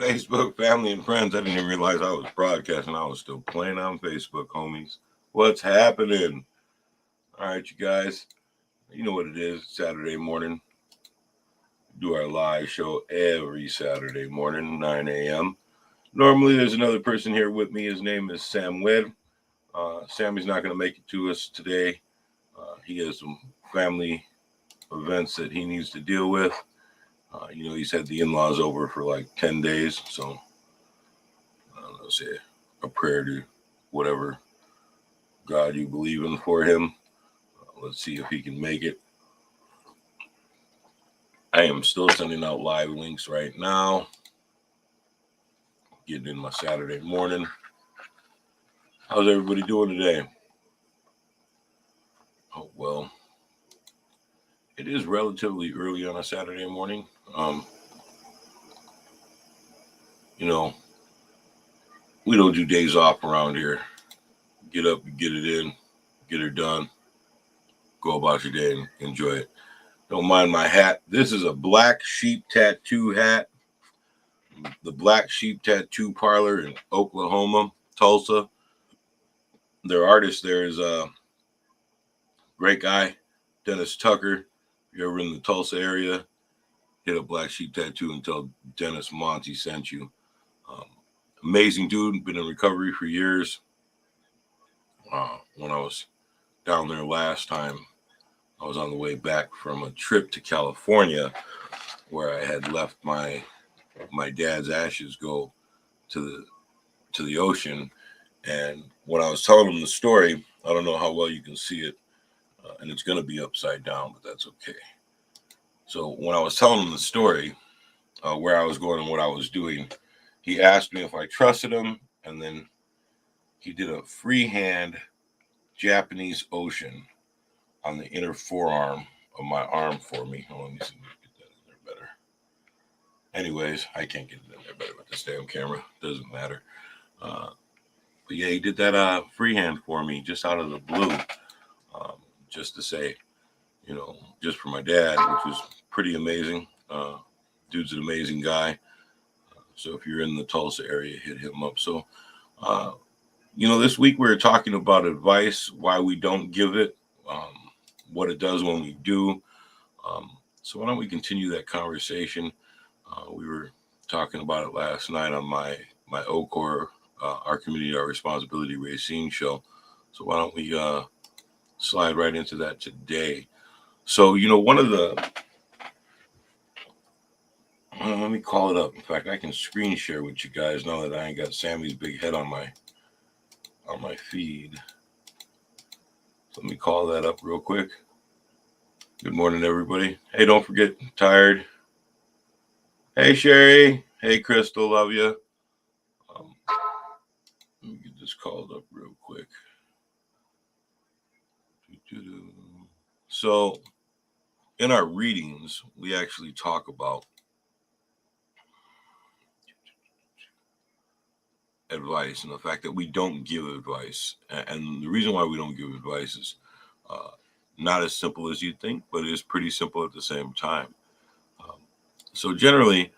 Facebook, family, and friends. I didn't even realize I was broadcasting. I was still playing on Facebook, homies. What's happening? All right, you guys. You know what it is. Saturday morning. Do our live show every Saturday morning, 9 a.m. Normally, there's another person here with me. His name is Sam Webb. Sammy's not going to make it to us today. He has some family events that he needs to deal with. He's had the in-laws over for like 10 days, so let's say a prayer to whatever God you believe in for him. Let's see if he can make it. I am still sending out live links right now. Getting in my Saturday morning. How's everybody doing today? Oh, well, it is relatively early on a Saturday morning. You know, we don't do days off around here. Get up, get it in, get it done, go about your day and enjoy it. Don't mind my hat. This is a Black Sheep Tattoo hat. The Black Sheep Tattoo Parlor in Oklahoma, Tulsa. Their artist there is a great guy, Dennis Tucker. If you're ever in the Tulsa area, hit a Black Sheep Tattoo and tell Dennis Monty sent you. Amazing dude, been in recovery for years. When I was down there last time, I was on the way back from a trip to California where I had left my dad's ashes go to the ocean. And when I was telling him the story, I don't know how well you can see it, and it's going to be upside down, but that's okay. So when I was telling him the story, where I was going and what I was doing, he asked me if I trusted him, and then he did a freehand Japanese ocean on the inner forearm of my arm for me. Oh, let me see if I can get that in there better. Anyways, I can't get it in there better with this damn camera. Doesn't matter. But yeah, he did that freehand for me just out of the blue, just to say, just for my dad, which was pretty amazing. Dude's an amazing guy. So if you're in the Tulsa area, hit him up. So, this week we were talking about advice, why we don't give it, what it does when we do. So why don't we continue that conversation? We were talking about it last night on my OCOR, Our Community, Our Responsibility Racine show. So why don't we slide right into that today? So, one of the, let me call it up. In fact, I can screen share with you guys now that I ain't got Sammy's big head on my feed. So let me call that up real quick. Good morning, everybody. Hey, don't forget, Tired. Hey, Sherry. Hey, Crystal. Love you. Let me get this called up real quick. So, in our readings, we actually talk about advice and the fact that we don't give advice. And the reason why we don't give advice is not as simple as you'd think, but it is pretty simple at the same time. So generally,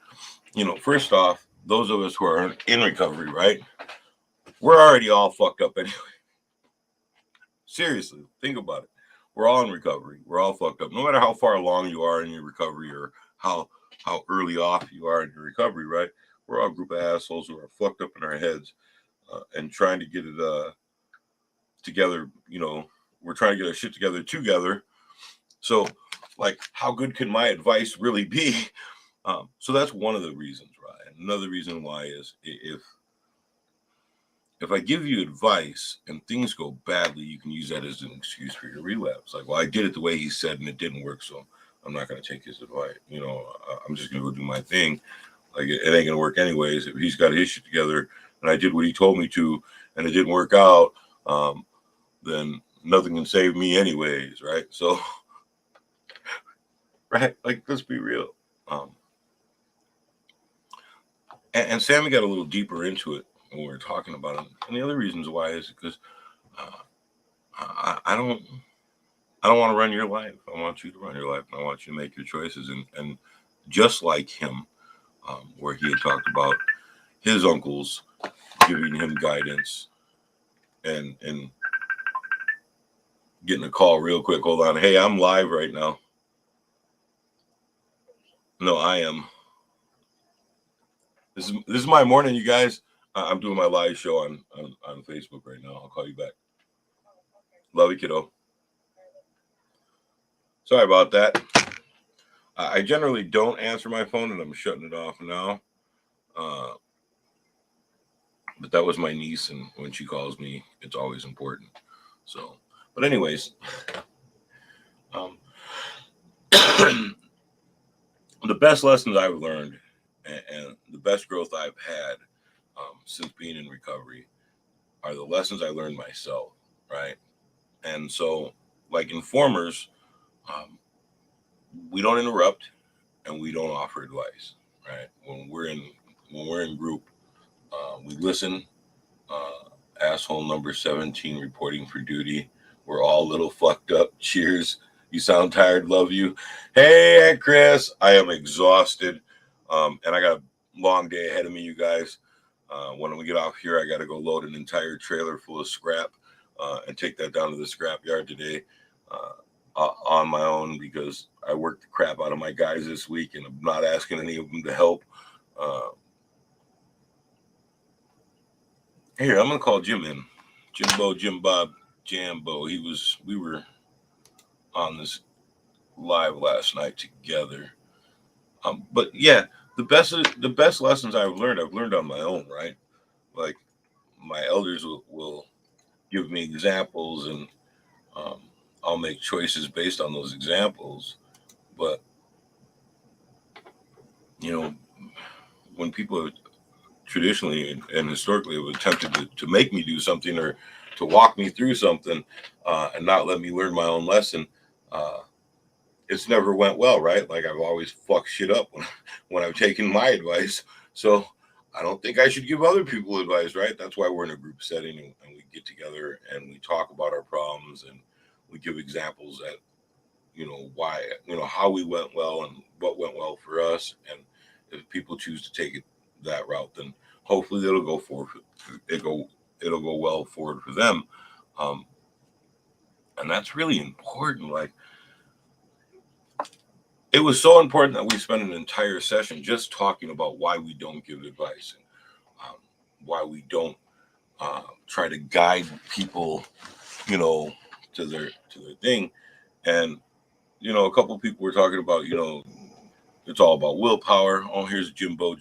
first off, those of us who are in recovery, right? We're already all fucked up anyway. Seriously, think about it. We're all in recovery. We're all fucked up. No matter how far along you are in your recovery or how early off you are in your recovery, right? We're all a group of assholes who are fucked up in our heads and trying to get it together. We're trying to get our shit together. So, like, how good can my advice really be? So that's one of the reasons, right? Another reason why is if I give you advice and things go badly, you can use that as an excuse for your relapse. Like, well, I did it the way he said and it didn't work, so I'm not going to take his advice. I'm just going to go do my thing. Like, it ain't going to work anyways. If he's got his shit together and I did what he told me to and it didn't work out, then nothing can save me anyways, right? So, right? Like, let's be real. And Sammy got a little deeper into it when we were talking about it. And the other reasons why is because I don't want to run your life. I want you to run your life, and I want you to make your choices. And just like him, where he had talked about his uncles giving him guidance, and getting a call real quick. Hold on. Hey, I'm live right now. No, I am. This is my morning, you guys. I'm doing my live show on Facebook right now. I'll call you back. Love you, kiddo. Sorry about that. I generally don't answer my phone, and I'm shutting it off now. But that was my niece, and when she calls me, it's always important. So, but anyways, the best lessons I've learned and the best growth I've had since being in recovery are the lessons I learned myself, right? And so, like informers, we don't interrupt and we don't offer advice, right? When we're in group, we listen. Asshole number 17 reporting for duty. We're all a little fucked up. Cheers. You sound tired. Love you. Hey, Chris. I am exhausted. And I got a long day ahead of me, you guys. When we get off here, I got to go load an entire trailer full of scrap and take that down to the scrap yard today on my own, because I worked the crap out of my guys this week and I'm not asking any of them to help. Here, I'm gonna call Jim in. Jim Bob Jambo. We were on this live last night together. But yeah, the best lessons I've learned on my own, right? Like my elders will give me examples, and I'll make choices based on those examples. But when people have traditionally and historically have attempted to make me do something or to walk me through something and not let me learn my own lesson, it's never went well, right? Like I've always fucked shit up when I've taken my advice. So I don't think I should give other people advice, right? That's why we're in a group setting and we get together and we talk about our problems and we give examples that, why, how we went well and what went well for us. And if people choose to take it that route, then hopefully it'll go forward. It'll go well forward for them. And that's really important. Like, it was so important that we spent an entire session just talking about why we don't give advice and why we don't try to guide people, to their thing. And a couple of people were talking about, it's all about willpower. Oh, here's Jim Bob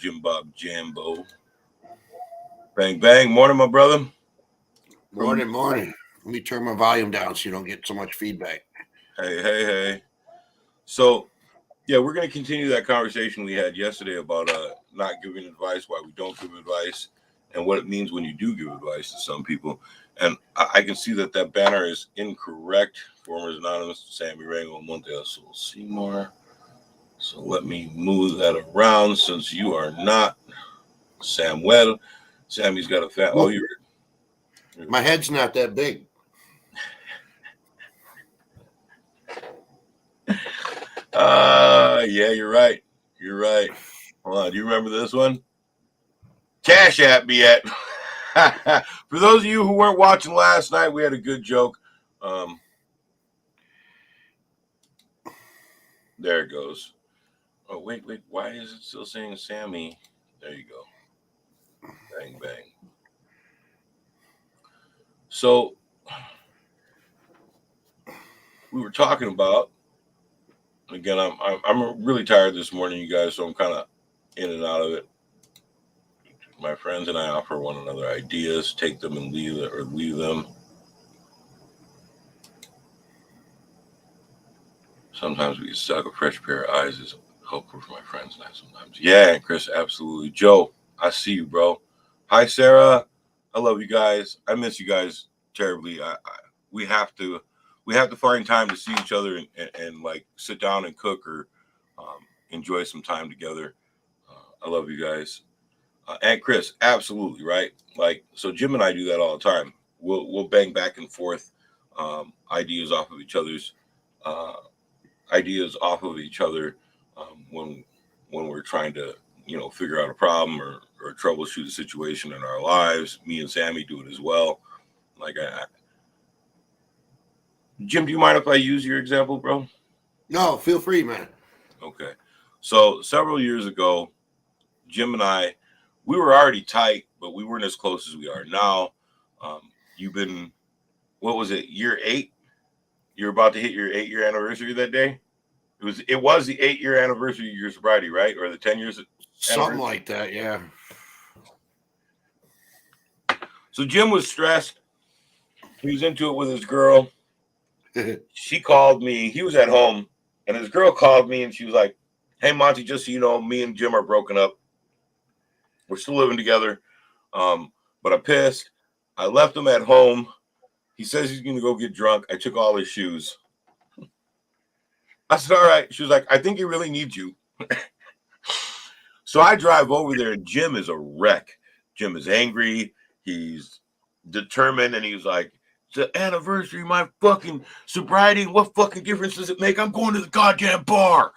Jambo. Bang bang, morning, my brother. Morning. Let me turn my volume down so you don't get so much feedback. Hey. So, yeah, we're going to continue that conversation we had yesterday about not giving advice, why we don't give advice, and what it means when you do give advice to some people. And I can see that banner is incorrect. Formers Anonymous, Sammy Rango, Monte Seymour. So let me move that around since you are not Samuel. Sammy's got a fat. Oh, you're. My head's not that big. Yeah, you're right. Hold on. Do you remember this one? Cash at me at. For those of you who weren't watching last night, we had a good joke. There it goes. Oh, wait. Why is it still saying Sammy? There you go. Bang, bang. So, we were talking about, again, I'm really tired this morning, you guys, so I'm kind of in and out of it. My friends and I offer one another ideas, take them and leave them. Sometimes we get stuck. A fresh pair of eyes is helpful for my friends and I sometimes. Yeah, Chris, absolutely. Joe, I see you, bro. Hi, Sarah. I love you guys. I miss you guys terribly. We have to find time to see each other and like sit down and cook or enjoy some time together. I love you guys. And Chris, absolutely, right? Like, so Jim and I do that all the time. We'll bang back and forth ideas off of each other's when we're trying to figure out a problem or or troubleshoot a situation in our lives. Me and Sammy do it as well. Like, Jim, do you mind if I use your example, bro? No, feel free, man. Okay. So several years ago, Jim and I, we were already tight, but we weren't as close as we are now. You've been, what was it, year 8? You're about to hit your 8-year anniversary that day. It was the 8-year anniversary of your sobriety, right? Or the 10 years Something like that, yeah. So Jim was stressed. He was into it with his girl. She called me. He was at home, and his girl called me, and she was like, "Hey, Monty, just so you know, me and Jim are broken up. We're still living together, but I'm pissed. I left him at home. He says he's going to go get drunk. I took all his shoes." I said, "All right." She was like, "I think he really needs you." So I drive over there, and Jim is a wreck. Jim is angry. He's determined, and he's like, "It's the anniversary of my fucking sobriety. What fucking difference does it make? I'm going to the goddamn bar.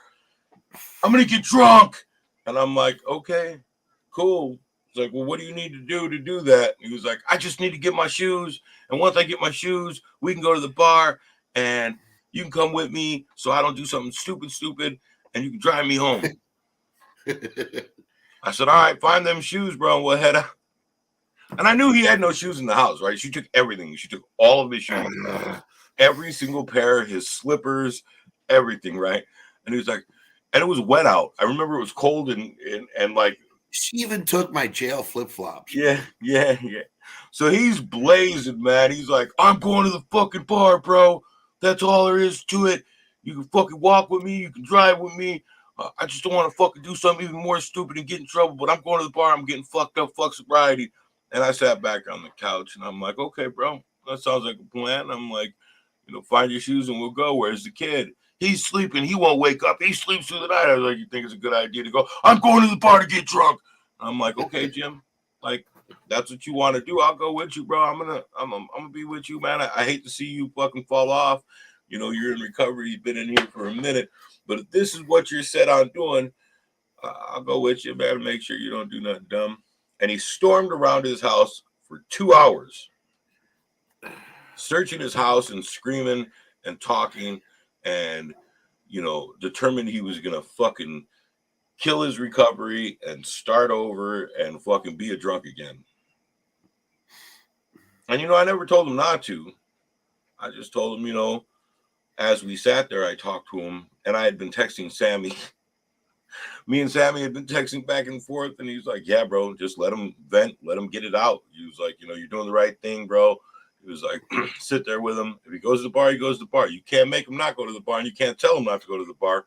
I'm going to get drunk." And I'm like, "Okay, cool." It's like, "Well, what do you need to do that?" And he was like, "I just need to get my shoes. And once I get my shoes, we can go to the bar and you can come with me so I don't do something stupid, and you can drive me home." I said, "All right, find them shoes, bro, and we'll head out." And I knew he had no shoes in the house, right? She took everything. She took all of his shoes, every single pair, his slippers, everything, right? And he was like, and it was wet out. I remember it was cold and like, she even took my jail flip-flops. Yeah. So he's blazing, man. He's like, "I'm going to the fucking bar, bro. That's all there is to it. You can fucking walk with me. You can drive with me. I just don't want to fucking do something even more stupid and get in trouble, but I'm going to the bar. I'm getting fucked up. Fuck sobriety." And I sat back on the couch and I'm like, "Okay, bro, that sounds like a plan." I'm like, "Find your shoes and we'll go. Where's the kid?" "He's sleeping. He won't wake up. He sleeps through the night." I was like, "You think it's a good idea to go?" "I'm going to the bar to get drunk." I'm like, "Okay, Jim, like, that's what you want to do. I'll go with you, bro. I'm gonna be with you, man. I hate to see you fucking fall off. You're in recovery. You've been in here for a minute, but if this is what you're set on doing, I'll go with you, man. Make sure you don't do nothing dumb." And he stormed around his house for 2 hours, searching his house and screaming and talking, and determined he was gonna fucking kill his recovery and start over and fucking be a drunk again. And I never told him not to. I just told him, as we sat there, I talked to him, and I had been texting Sammy. Me and Sammy had been texting back and forth, and he's like, "Yeah, bro, just let him vent, let him get it out." He was like, "You're doing the right thing, bro." He was like, "Sit there with him. If he goes to the bar, he goes to the bar. You can't make him not go to the bar, and you can't tell him not to go to the bar.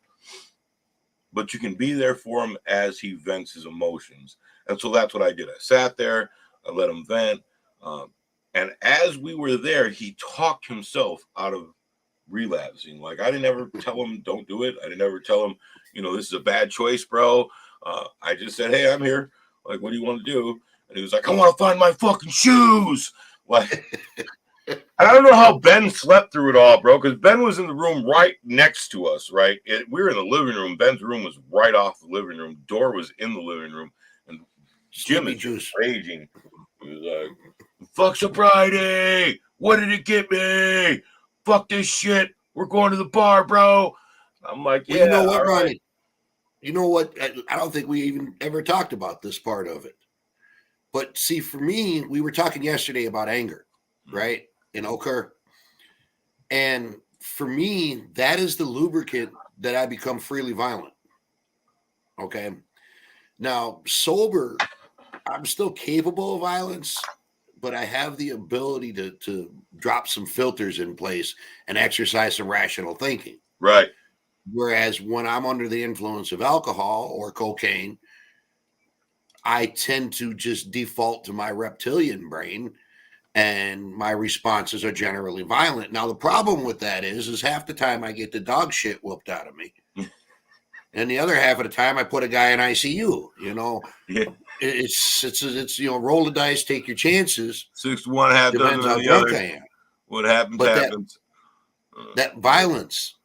But you can be there for him as he vents his emotions." And so that's what I did. I sat there, I let him vent. And as we were there, he talked himself out of relapsing. Like, I didn't ever tell him, "Don't do it." I didn't ever tell him, "This is a bad choice, bro." I just said, "Hey, I'm here. Like, what do you want to do?" And he was like, "I want to find my fucking shoes." Like, and I don't know how Ben slept through it all, bro, because Ben was in the room right next to us, right? We were in the living room. Ben's room was right off the living room. Door was in the living room. And Jim is just raging. He was like, "Fuck sobriety. What did it get me? Fuck this shit. We're going to the bar, bro." I'm like, "Yeah, well, you know what, Ronnie? Right." You know what? I don't think we even ever talked about this part of it. But see, for me, we were talking yesterday about anger, right? In Okur. And for me, that is the lubricant that I become freely violent. Okay. Now, sober, I'm still capable of violence, but I have the ability to drop some filters in place and exercise some rational thinking. Right. Whereas when I'm under the influence of alcohol or cocaine, I tend to just default to my reptilian brain, and my responses are generally violent. Now, the problem with that is half the time I get the dog shit whooped out of me. And the other half of the time I put a guy in ICU, Yeah. It's roll the dice, take your chances. 6 to 1, half Depends dozen how of the drunk other. I am. What happens, But happens. that violence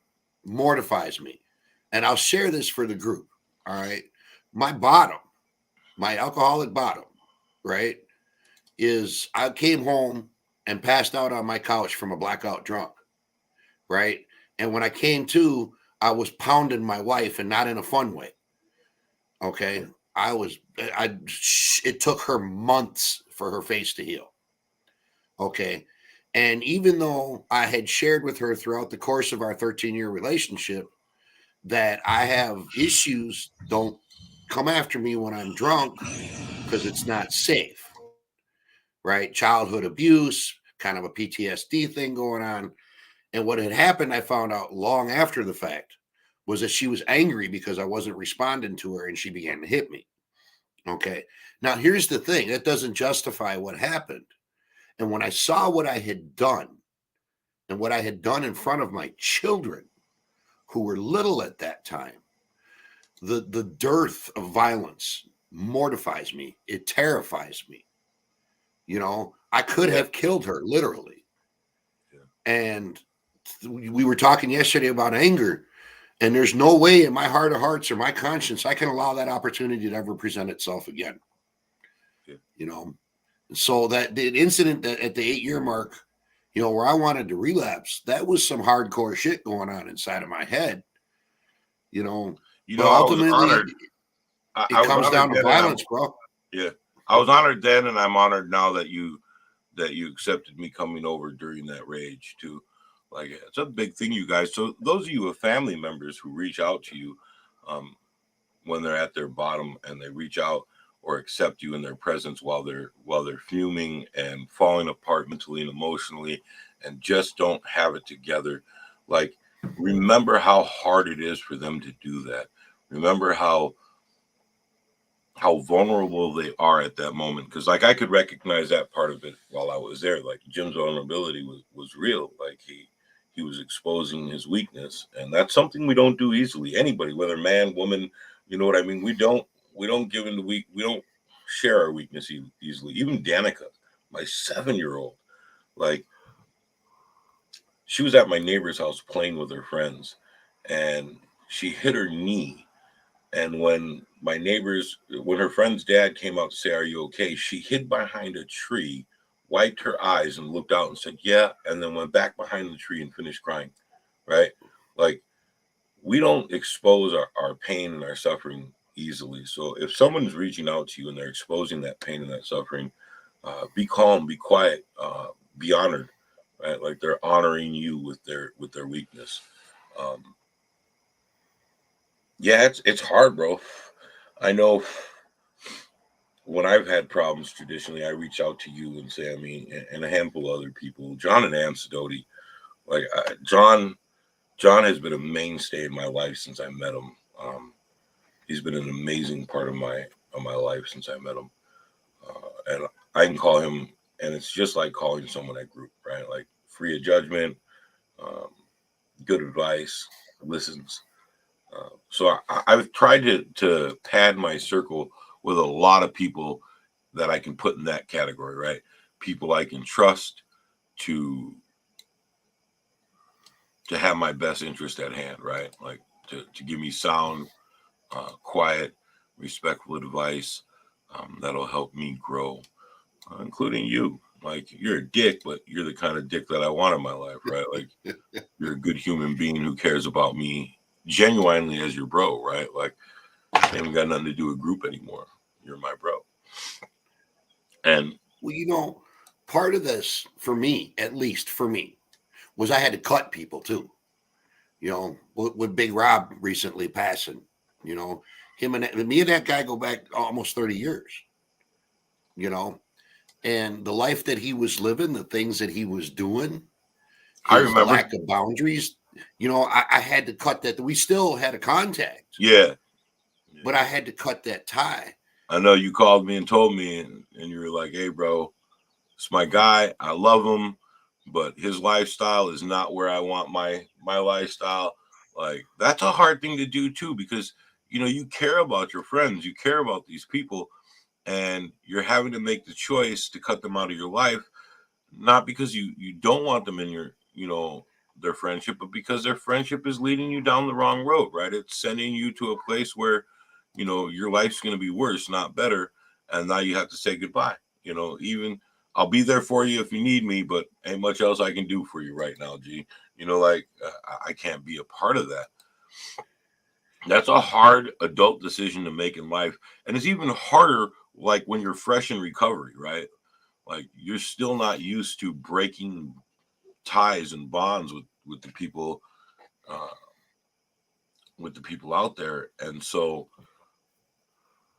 mortifies me. And I'll share this for the group. All right. My bottom my alcoholic bottom, right, is I came home and passed out on my couch from a blackout drunk, right? And when I came to, I was pounding my wife and not in a fun way. Okay. It took her months for her face to heal. Okay. And even though I had shared with her throughout the course of our 13-year relationship that I have issues, don't come after me when I'm drunk because it's not safe, right? Childhood abuse, kind of a PTSD thing going on. And what had happened, I found out long after the fact, was that she was angry because I wasn't responding to her and she began to hit me. Okay. Now, here's the thing, that doesn't justify what happened. And when I saw what I had done and what I had done in front of my children, who were little at that time, the dearth of violence mortifies me. It terrifies me. You know, I could Yeah. have killed her literally. Yeah. And we were talking yesterday about anger, and there's no way in my heart of hearts or my conscience I can allow that opportunity to ever present itself again. Yeah. You know, so that the incident that at the 8-year mark, you know, where I wanted to relapse, that was some hardcore shit going on inside of my head. You know, but I was ultimately honored. it I was comes honored down to then, and violence, bro. yeah, I was honored then, and I'm honored now that you accepted me coming over during that rage too. Like, it's a big thing, you guys. So those of you with family members who reach out to you um, when they're at their bottom, and they reach out or accept you in their presence while they're fuming and falling apart mentally and emotionally, and just don't have it together, like, remember how hard it is for them to do that. Remember how vulnerable they are at that moment, because like I could recognize that part of it while I was there. Like, Jim's vulnerability was real. Like, he was exposing his weakness, and that's something we don't do easily. Anybody, whether man, woman, you know what I mean. We don't give into we don't share our weakness easily. Even Danica, my 7-year-old, like, she was at my neighbor's house playing with her friends, and she hit her knee. And when her friend's dad came out to say, "Are you okay?" she hid behind a tree, wiped her eyes, and looked out and said, "Yeah," and then went back behind the tree and finished crying. Right? Like, we don't expose our pain and our suffering easily. So if someone's reaching out to you and they're exposing that pain and that suffering, be calm, be quiet, be honored. Right? Like, they're honoring you with their weakness. Um, yeah, it's hard, bro. I know when I've had problems traditionally, I reach out to you and say, I mean, and a handful of other people, John and Ann Sidoti. Like, John has been a mainstay in my life since I met him. He's been an amazing part of my life since I met him, and I can call him, and it's just like calling someone at group, right? Like, free of judgment, um, good advice, listens. So I've tried to pad my circle with a lot of people that I can put in that category, right? People I can trust to have my best interest at hand, right? Like, to give me sound, quiet, respectful advice that'll help me grow, including you. Like, you're a dick, but you're the kind of dick that I want in my life, right? Like, you're a good human being who cares about me genuinely as your bro, right? Like, I ain't got nothing to do with group anymore. You're my bro. And Well, you know, part of this for me, at least for me, was I had to cut people too. You know, with Big Rob recently passing, you know, me and that guy go back almost 30 years, you know, and the life that he was living, the things that he was doing, I his remember, lack of boundaries, you know, I had to cut that. We still had a contact, yeah, but I had to cut that tie. I know you called me and told me, and you were like, "Hey, bro, it's my guy. I love him, but his lifestyle is not where I want my lifestyle." Like, that's a hard thing to do too, because you care about your friends, you care about these people, and you're having to make the choice to cut them out of your life, not because you don't want them in your their friendship, but because their friendship is leading you down the wrong road, right? It's sending you to a place where your life's going to be worse, not better. And now you have to say goodbye. Even I'll be there for you if you need me, but ain't much else I can do for you right now, G. I can't be a part of that. That's a hard adult decision to make in life. And it's even harder, like when you're fresh in recovery, right? Like you're still not used to breaking ties and bonds with the people, uh, out there. And so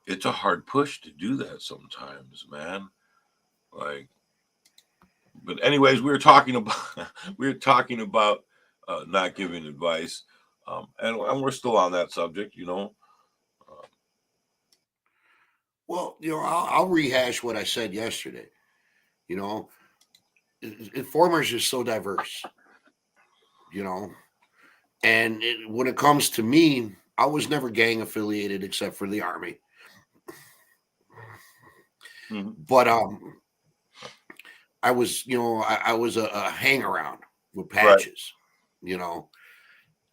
it's a hard push to do that sometimes, man. Like, but anyways, we were talking about not giving advice, and we're still on that subject. Uh, Well, I'll rehash what I said yesterday. You know, informers are so diverse. You know, and when it comes to me, I was never gang affiliated except for the army. mhm. But I was, I was a hang around with Right. patches. You know,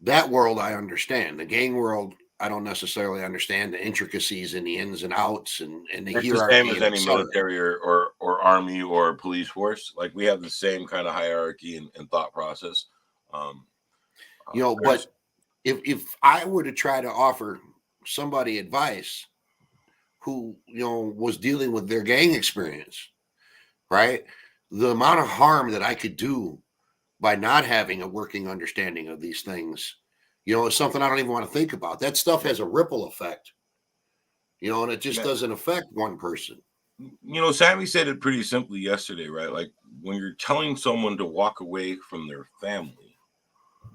that world I understand. The gang world, I don't necessarily understand the intricacies and the ins and outs and the It's the same hierarchy as and et any cetera. military or army or police force. Like we have the same kind of hierarchy and thought process. Um, there's But if I were to try to offer somebody advice who was dealing with their gang experience, right? The amount of harm that I could do by not having a working understanding of these things, is something I don't even want to think about. That stuff has a ripple effect, and it just doesn't affect one person. Sammy said it pretty simply yesterday, right? Like when you're telling someone to walk away from their family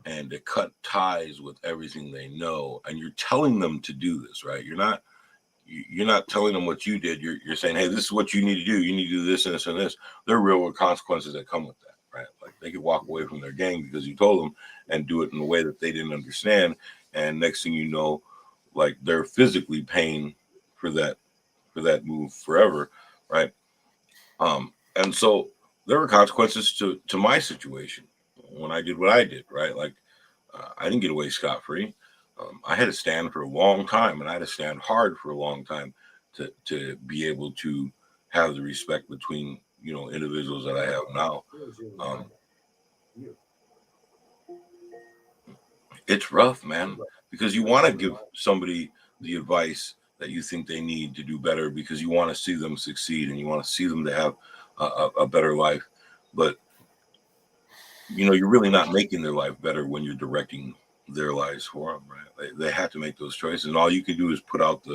and to cut ties with everything they know, and you're telling them to do this, right? You're not telling them what you did. You're saying, hey, this is what you need to do. You need to do this and this and this. There are real world consequences that come with that, right? Like they could walk away from their gang because you told them and do it in a way that they didn't understand. And next thing you know, like they're physically paying for that move forever, right? And so there were consequences to my situation when I did what I did, right? Like I didn't get away scot free. I had to stand for a long time, and I had to stand hard for a long time to be able to have the respect between individuals that I have now. Um, it's rough, man, because you want to give somebody the advice that you think they need to do better because you want to see them succeed and you want to see them to have a better life, but you're really not making their life better when you're directing their lives for them, right? They have to make those choices, and all you can do is put out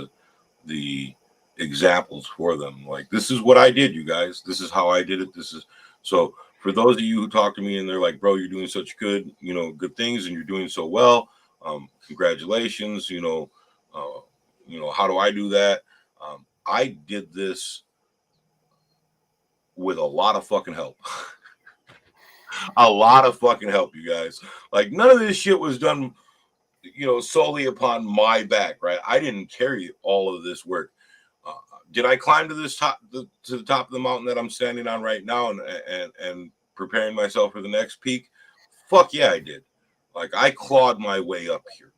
the examples for them. Like, this is what I did, you guys. This is how I did it. This is so. For those of you who talk to me and they're like, "Bro, you're doing such good things, and you're doing so well. Congratulations." How do I do that? I did this with a lot of fucking help. A lot of fucking help, you guys. Like none of this shit was done, solely upon my back, right? I didn't carry all of this work. Uh, did I climb to the top of the mountain that I'm standing on right now and preparing myself for the next peak? Fuck yeah, I did. Like I clawed my way up here,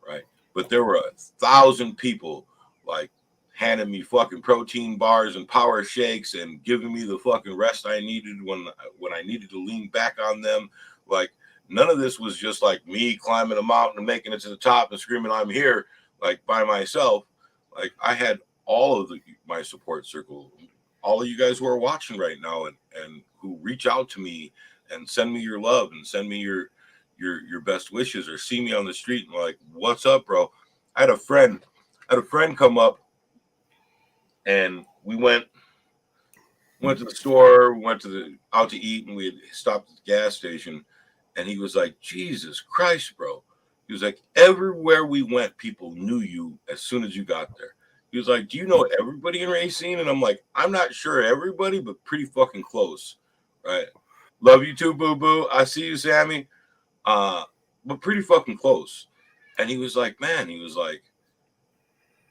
right? But there were 1,000 people like handing me fucking protein bars and power shakes and giving me the fucking rest I needed when I needed to lean back on them. Like none of this was just like me climbing a mountain and making it to the top and screaming I'm here like by myself. Like I had all of my support circle, all of you guys who are watching right now and who reach out to me and send me your love and send me your best wishes or see me on the street and like, what's up, bro? I had a friend come up and we went to the store, we went out to eat, and we had stopped at the gas station. And he was like, Jesus Christ, bro. He was like, everywhere we went, people knew you as soon as you got there. He was like, do you know everybody in Racine? And I'm like, I'm not sure everybody, but pretty fucking close. Right. Love you too, boo boo. I see you, Sammy. But pretty fucking close. And he was like, man, he was like,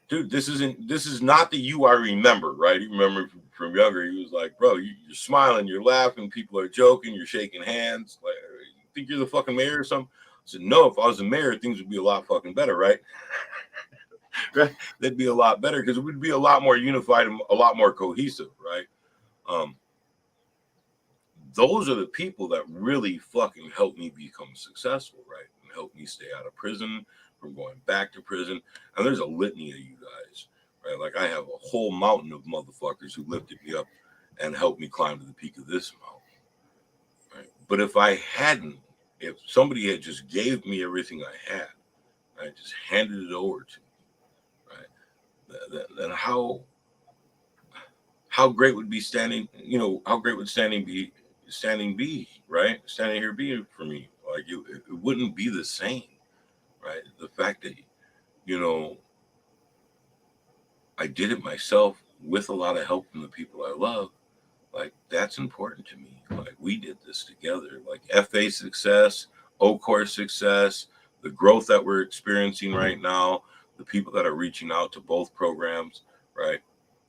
dude, this is not the you I remember, right? You remember from younger, he was like, bro, you're smiling, you're laughing, people are joking, you're shaking hands. Like, you think you're the fucking mayor or something? I said, no, if I was the mayor, things would be a lot fucking better, right? right? That'd be a lot better because it would be a lot more unified and a lot more cohesive, right? Those are the people that really fucking helped me become successful, right? And helped me stay out of prison, from going back to prison. And there's a litany of you guys, right? Like I have a whole mountain of motherfuckers who lifted me up and helped me climb to the peak of this mountain, right? But if I hadn't, if somebody had just gave me everything I had, right, just handed it over to me, right, then how great would be standing, how great would standing be, right? Standing here be for me. Like it wouldn't be the same, right? The fact that, you know, I did it myself with a lot of help from the people I love, like that's important to me. Like we did this together. Like FA success, OCOR success, the growth that we're experiencing right now, the people that are reaching out to both programs, right?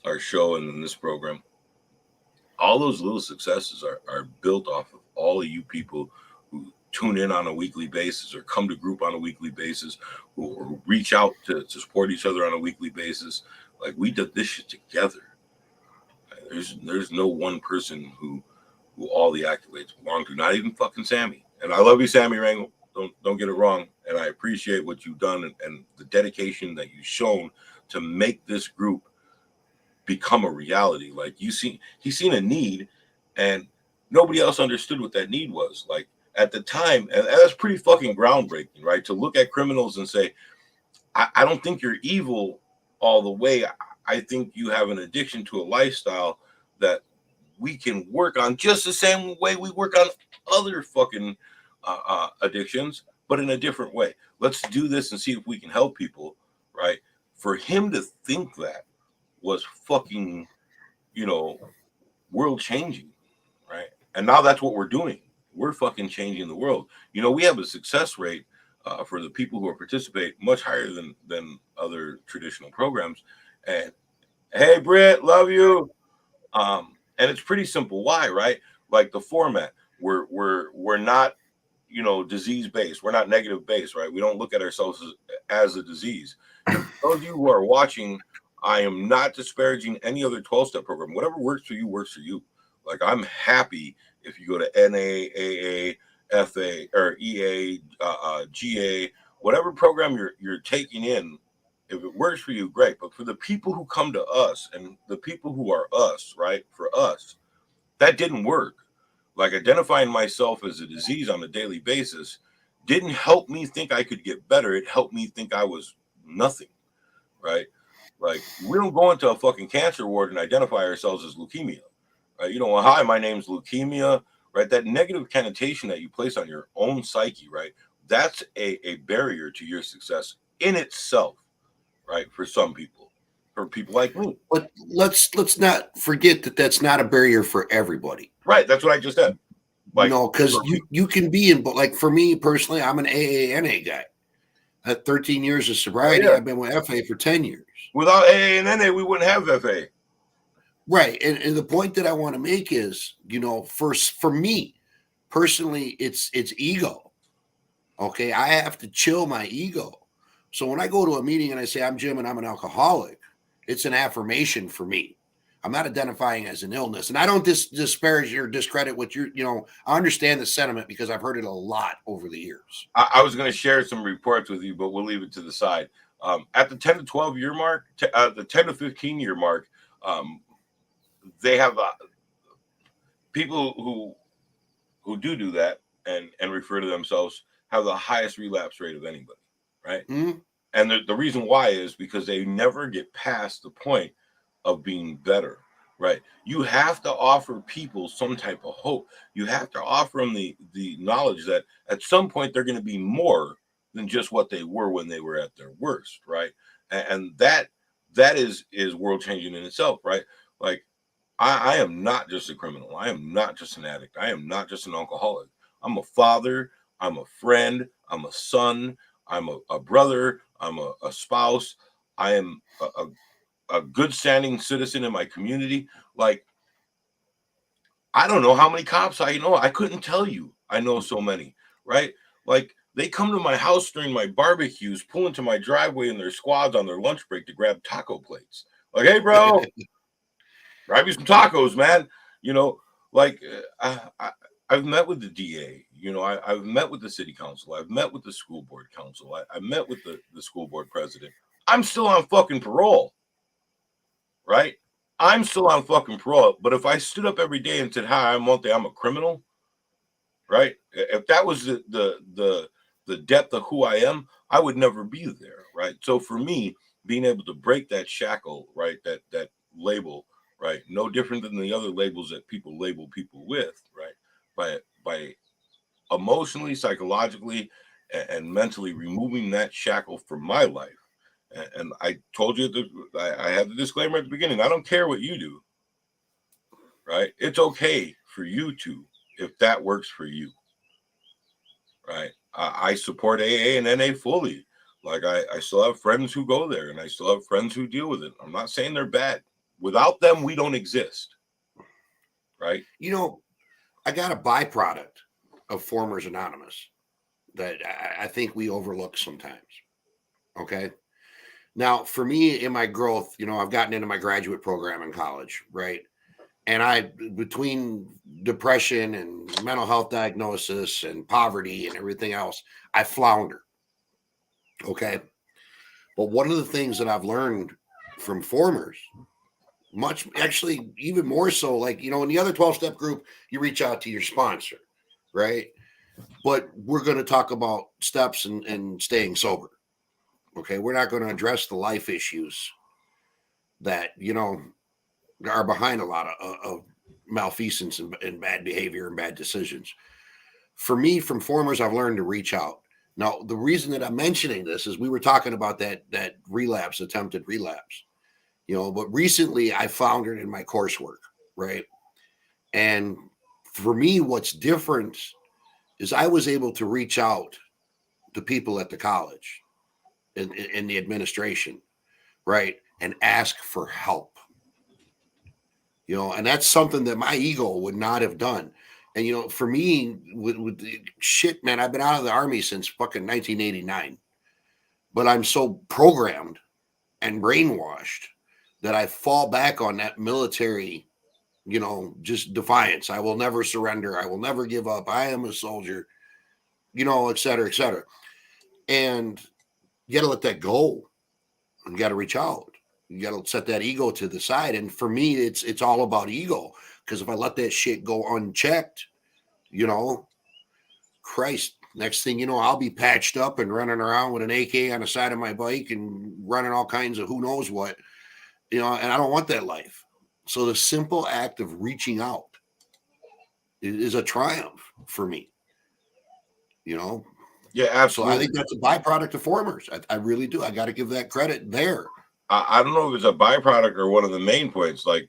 Our show and then this program. All those little successes are built off of all of you people who tune in on a weekly basis or come to group on a weekly basis, who reach out to support each other on a weekly basis. Like we did this shit together. There's no one person who all the accolades belong to, not even fucking Sammy. And I love you, Sammy Rangel. Don't get it wrong. And I appreciate what you've done and the dedication that you've shown to make this group become a reality. Like he's seen a need and nobody else understood what that need was. Like at the time, and that's pretty fucking groundbreaking, right? To look at criminals and say, I don't think you're evil all the way. I think you have an addiction to a lifestyle that we can work on just the same way we work on other fucking addictions, but in a different way. Let's do this and see if we can help people, right? For him to think that was fucking, world changing, right? And now that's what we're doing. We're fucking changing the world. We have a success rate for the people who participate much higher than other traditional programs. And hey, Britt, love you. And it's pretty simple. Why, right? Like the format, we're not, disease based. We're not negative based, right? We don't look at ourselves as a disease. Those of you who are watching, I am not disparaging any other 12-step program. Whatever works for you, works for you. Like I'm happy if you go to NAAA, FA, or EA, GA, whatever program you're taking in. If it works for you, great. But for the people who come to us and the people who are us, right? For us, that didn't work. Like identifying myself as a disease on a daily basis didn't help me think I could get better. It helped me think I was nothing, right? Like we don't go into a fucking cancer ward and identify ourselves as leukemia, right? Well, hi, my name's leukemia, right? That negative connotation that you place on your own psyche, right? That's a barrier to your success in itself, right? For some people, for people like me. But let's not forget that that's not a barrier for everybody. Right. That's what I just said. Like, because you can be in, but like for me personally, I'm an AANA guy. At 13 years of sobriety, I've been with FA for 10 years. Without AA and NA, we wouldn't have FA. Right. And the point that I want to make is, for me personally, it's ego. Okay. I have to chill my ego. So when I go to a meeting and I say, I'm Jim and I'm an alcoholic, it's an affirmation for me. I'm not identifying as an illness. And I don't disparage or discredit what I understand the sentiment because I've heard it a lot over the years. I was going to share some reports with you, but we'll leave it to the side. At the 10 to 12 year mark, the 10 to 15 year mark, they have people who do that and refer to themselves have the highest relapse rate of anybody, right? Mm-hmm. And the reason why is because they never get past the point of being better, right? You have to offer people some type of hope. You have to offer them the knowledge that at some point they're going to be more than just what they were when they were at their worst, right? And that is world changing in itself, right? Like I am not just a criminal. I am not just an addict. I am not just an alcoholic. I'm a father. I'm a friend. I'm a son. I'm a brother. I'm a spouse. I am a good standing citizen in my community. Like, I don't know how many cops I know. I couldn't tell you. I know so many, right? Like, They come to my house during my barbecues, pull into my driveway in their squads on their lunch break to grab taco plates. Like, hey, bro, grab you some tacos, man. You know, like I've met with the DA. You know, I've met with the city council. I've met with the school board council. I've met with the school board president. I'm still on fucking parole, right? I'm still on fucking parole. But if I stood up every day and said, "Hi, I'm Monte, I'm a criminal," right? If that was the depth of who I am, I would never be there, right? So for me, being able to break that shackle, right, that label, right, no different than the other labels that people label people with, right, by emotionally, psychologically, and mentally removing that shackle from my life. And I told you I had the disclaimer at the beginning. I don't care what you do, right? It's okay for you to, if that works for you, right? I support AA and NA fully. Like I still have friends who go there, and I still have friends who deal with it. I'm not saying they're bad. Without them, we don't exist, right? You know, I got a byproduct of Formers Anonymous that I think we overlook sometimes. Okay. Now, for me, in my growth, you know, I've gotten into my graduate program in college, right? And I, between depression and mental health diagnosis and poverty and everything else, I flounder. Okay. But one of the things that I've learned from Formers, much actually, even more so, like, you know, in the other 12-step group, you reach out to your sponsor, right? But we're going to talk about steps and staying sober. Okay. We're not going to address the life issues that, you know, are behind a lot of malfeasance and bad behavior and bad decisions. For me, from Formers, I've learned to reach out. Now, the reason that I'm mentioning this is we were talking about that relapse, attempted relapse, you know, but recently I found it in my coursework, right? And for me, what's different is I was able to reach out to people at the college in the administration, right? And ask for help, you know, and that's something that my ego would not have done. And, you know, for me, with the shit, man, I've been out of the army since fucking 1989, but I'm so programmed and brainwashed that I fall back on that military, you know, just defiance. I will never surrender. I will never give up. I am a soldier, you know, et cetera, et cetera. And you got to let that go and you got to reach out. You got to set that ego to the side. And for me, it's all about ego. Because if I let that shit go unchecked, you know, Christ, next thing you know, I'll be patched up and running around with an AK on the side of my bike and running all kinds of who knows what, you know, and I don't want that life. So the simple act of reaching out is a triumph for me, you know. Yeah, So I absolutely. think that's a byproduct of Formers. I really do. I got to give that credit there. I don't know if it's a byproduct or one of the main points. Like,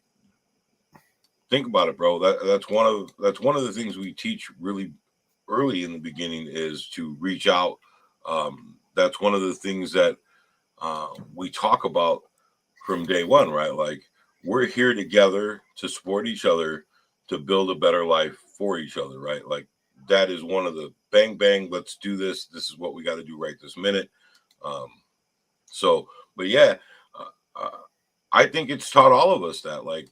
think about it, bro. That's one of the things we teach really early in the beginning is to reach out. That's one of the things that we talk about from day one, right? Like, we're here together to support each other to build a better life for each other, right? Like, that is one of the bang bang. Let's do this. This is what we got to do right this minute. Um, but yeah, uh, uh, I think it's taught all of us that, like,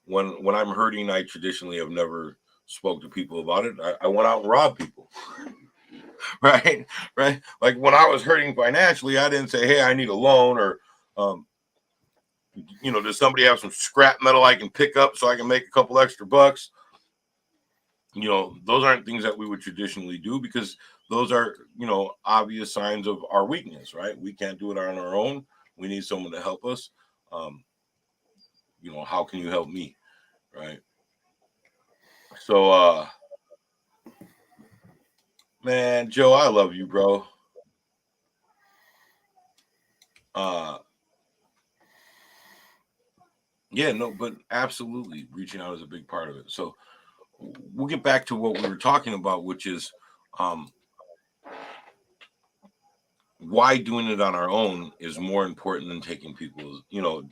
when I'm hurting, I traditionally have never spoke to people about it. I went out and robbed people. Right, right. Like when I was hurting financially, I didn't say, "Hey, I need a loan," or, um, does somebody have some scrap metal I can pick up so I can make a couple extra bucks? Those aren't things that we would traditionally do because those are, obvious signs of our weakness. Right? We can't do it on our own. We need someone to help us. Um, how can you help me? Right? So, man, Joe, I love you, bro. Uh, yeah, no, but absolutely, reaching out is a big part of it. So we'll get back to what we were talking about, which is um, why doing it on our own is more important than taking people,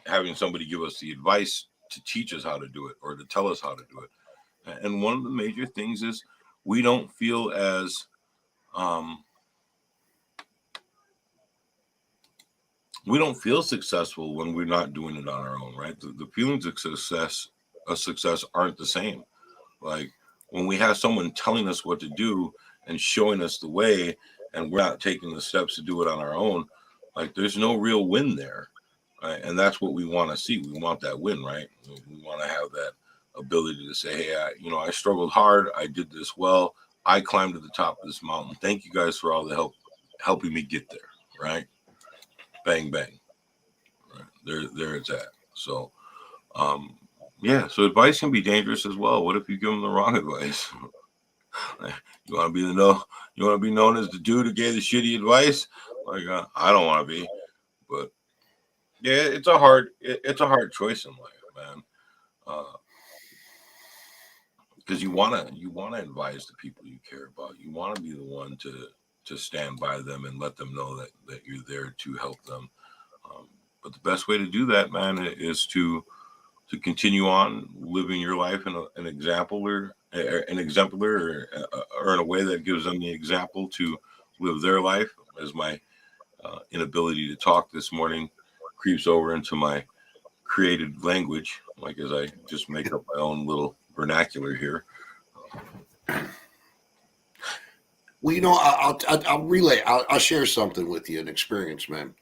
having somebody give us the advice to teach us how to do it or to tell us how to do it. And one of the major things is we don't feel as we don't feel successful when we're not doing it on our own, right? The feelings of success aren't the same. Like when we have someone telling us what to do and showing us the way, and we're not taking the steps to do it on our own, like there's no real win there, right? And that's what we want to see. We want that win, right? We want to have that ability to say, hey, I struggled hard. I did this well. I climbed to the top of this mountain. Thank you guys for all the help helping me get there, right? Bang, bang. Right? There it's at. So, um, yeah, so advice can be dangerous as well. What if you give them the wrong advice? You want to be you want to be known as the dude who gave the shitty advice? Like, I don't want to be, but yeah, it's a hard choice in life, man. Because you want to advise the people you care about. You want to be the one to stand by them and let them know that you're there to help them. But the best way to do that, man, is to continue on living your life in an exemplar or in a way that gives them the example to live their life. As my inability to talk this morning creeps over into my created language, like as I just make up my own little vernacular here. Well, I'll relay. I'll share something with you, an experience, man.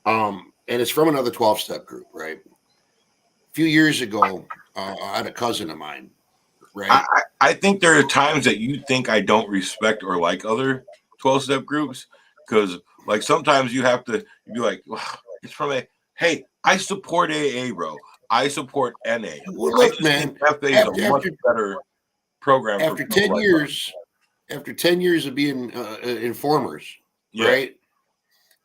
And it's from another 12-step group, right? A few years ago, I had a cousin of mine, right? I think there are times that you think I don't respect or like other 12-step groups because, like, sometimes you have to be like, well, it's from hey, I support AA, bro. I support NA. Well, I look, just man, think FA is a much better program for after people 10 like us. years, after 10 years of being informers, Yeah. right?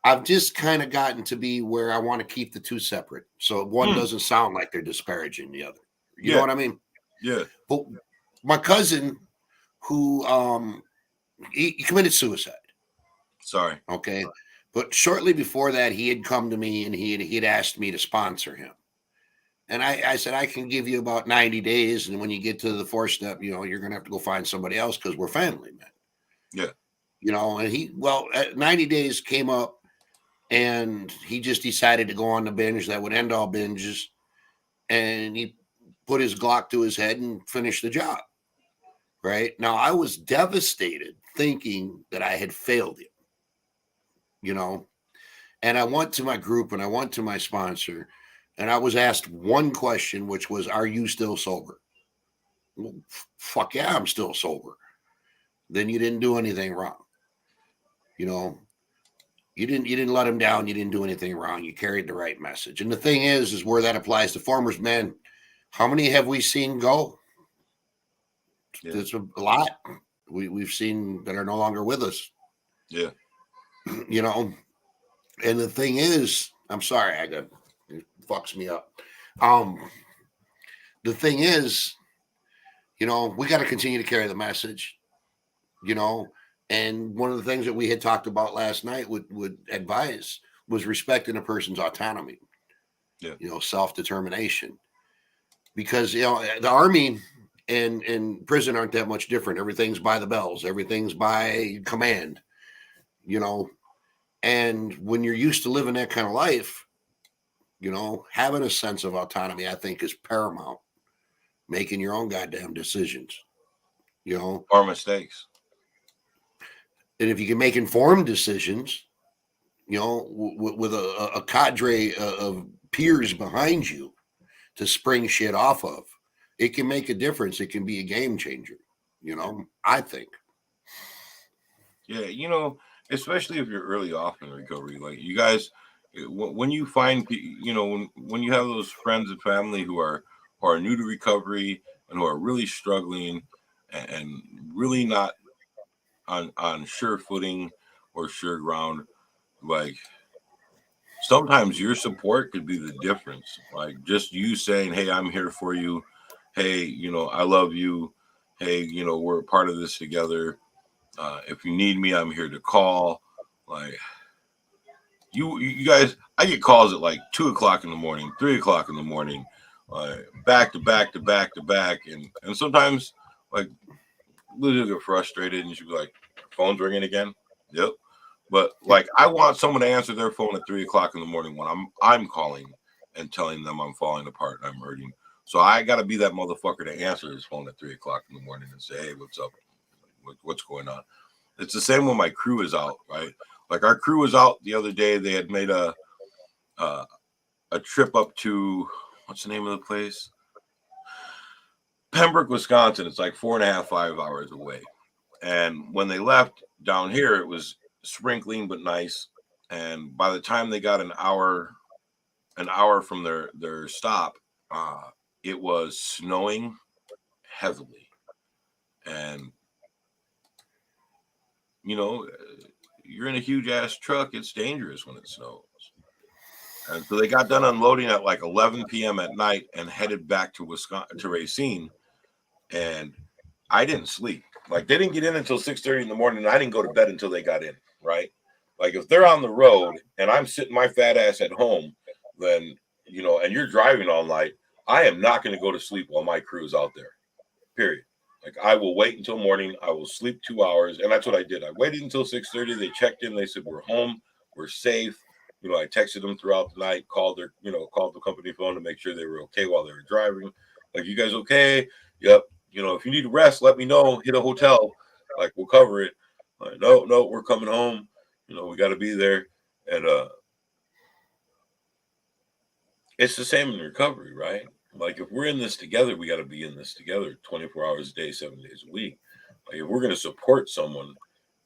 I've just kind of gotten to be where I want to keep the two separate, so one doesn't sound like they're disparaging the other. You know what I mean? Yeah. But my cousin, who he committed suicide. Sorry. Okay, but shortly before that, he had come to me and he had asked me to sponsor him. And I said, I can give you about 90 days. And when you get to the 4-step, you're going to have to go find somebody else because we're family, man. Yeah. And at 90 days came up and he just decided to go on the binge that would end all binges. And he put his Glock to his head and finished the job. Right now, I was devastated thinking that I had failed him, and I went to my group and I went to my sponsor. And I was asked one question, which was, "Are you still sober?" Well, fuck yeah, I'm still sober. Then you didn't do anything wrong. You didn't let him down. You didn't do anything wrong. You carried the right message. And the thing is where that applies to formers, man. How many have we seen go? Yeah. There's a lot. We've seen that are no longer with us. Yeah. And the thing is, I'm sorry, it fucks me up. The thing is, we got to continue to carry the message, and one of the things that we had talked about last night would advise was respecting a person's autonomy, self-determination, because, the army and prison aren't that much different. Everything's by the bells. Everything's by command, and when you're used to living that kind of life, having a sense of autonomy, I think, is paramount. Making your own goddamn decisions, Or mistakes. and if you can make informed decisions, with a cadre of peers behind you to spring shit off of, it can make a difference. It can be a game changer, I think. Yeah, especially if you're early off in recovery, like you guys, when you find, when you have those friends and family who are new to recovery and who are really struggling and really not on sure footing or sure ground, like sometimes your support could be the difference. Like just you saying, hey, I'm here for you. Hey, I love you. Hey, we're a part of this together. If you need me, I'm here to call. Like you guys, I get calls at like 2:00 in the morning, 3:00 in the morning, back to back to back to back. And sometimes like Lydia get frustrated and she'd be like, phone's ringing again. Yep. But like, I want someone to answer their phone at 3 o'clock in the morning when I'm calling and telling them I'm falling apart and I'm hurting. So I got to be that motherfucker to answer his phone at 3 o'clock in the morning and say, "Hey, what's up? What's going on?" It's the same when my crew is out, right? Like our crew was out the other day. They had made a trip up to, what's the name of the place? Pembroke, Wisconsin. It's like 4.5, 5 hours away. And when they left down here, it was sprinkling but nice. And by the time they got an hour from their stop, it was snowing heavily. And you know, you're in a huge ass truck. It's dangerous when it snows. And so they got done unloading at like 11 p.m. at night and headed back to Wisconsin, to Racine. And I didn't sleep. Like they didn't get in until 6:30 in the morning. And I didn't go to bed until they got in. Right. Like if they're on the road and I'm sitting my fat ass at home, then, you know, and you're driving all night, I am not going to go to sleep while my crew is out there. Period. Like I will wait until morning. I will sleep 2 hours. And that's what I did. I waited until 6:30. They checked in. They said, "We're home. We're safe." You know, I texted them throughout the night, called the company phone to make sure they were okay while they were driving. Like, "You guys okay?" "Yep." "You know, if you need to rest, let me know. Hit a hotel. Like, we'll cover it." Like, no, we're coming home. You know, we got to be there. And it's the same in recovery, right? Like, if we're in this together, we got to be in this together 24 hours a day, 7 days a week. Like, if we're going to support someone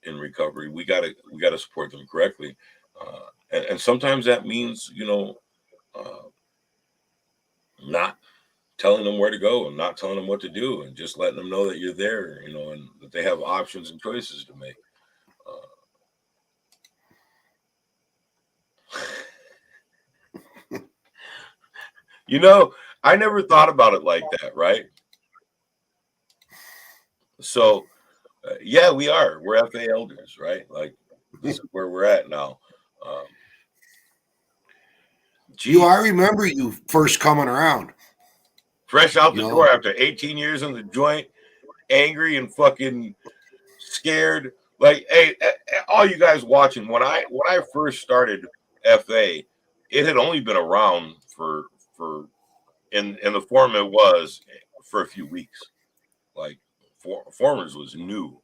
in recovery, we got to support them correctly. And sometimes that means, you know, not telling them where to go and not telling them what to do and just letting them know that you're there, you know, and that they have options and choices to make. You know, I never thought about it like that, right? So, yeah, we're FA elders, right? Like, this is where we're at now. I remember you first coming around. Fresh out the door after 18 years in the joint, angry and fucking scared. Like, hey, all you guys watching, when I first started FA, it had only been around for in the form it was for a few weeks. Like, Formers was new.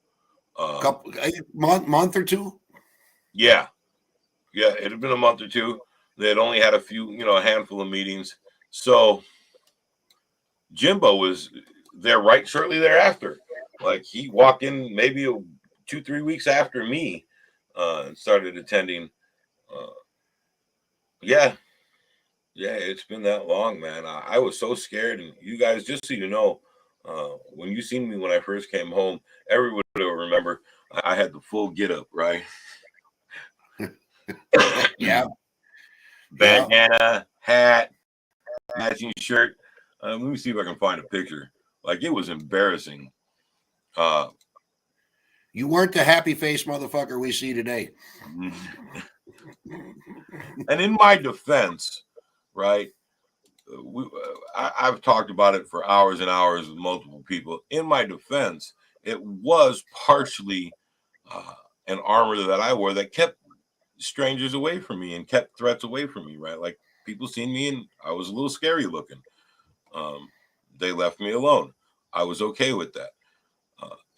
Couple month or two. Yeah, it had been a month or two. They had only had a handful of meetings. So Jimbo was there right shortly thereafter. Like he walked in maybe 2-3 weeks after me and started attending. Yeah, it's been that long, man. I was so scared. And you guys, just so you know, when you seen me when I first came home, everybody will remember I had the full get up, right? Yeah. Bandana, hat, matching shirt. Let me see if I can find a picture. Like, it was embarrassing. You weren't the happy face motherfucker we see today. And in my defense, right, I've talked about it for hours and hours with multiple people. In my defense, it was partially an armor that I wore that kept strangers away from me and kept threats away from me, right? Like, people seen me and I was a little scary looking. They left me alone. I was okay with that.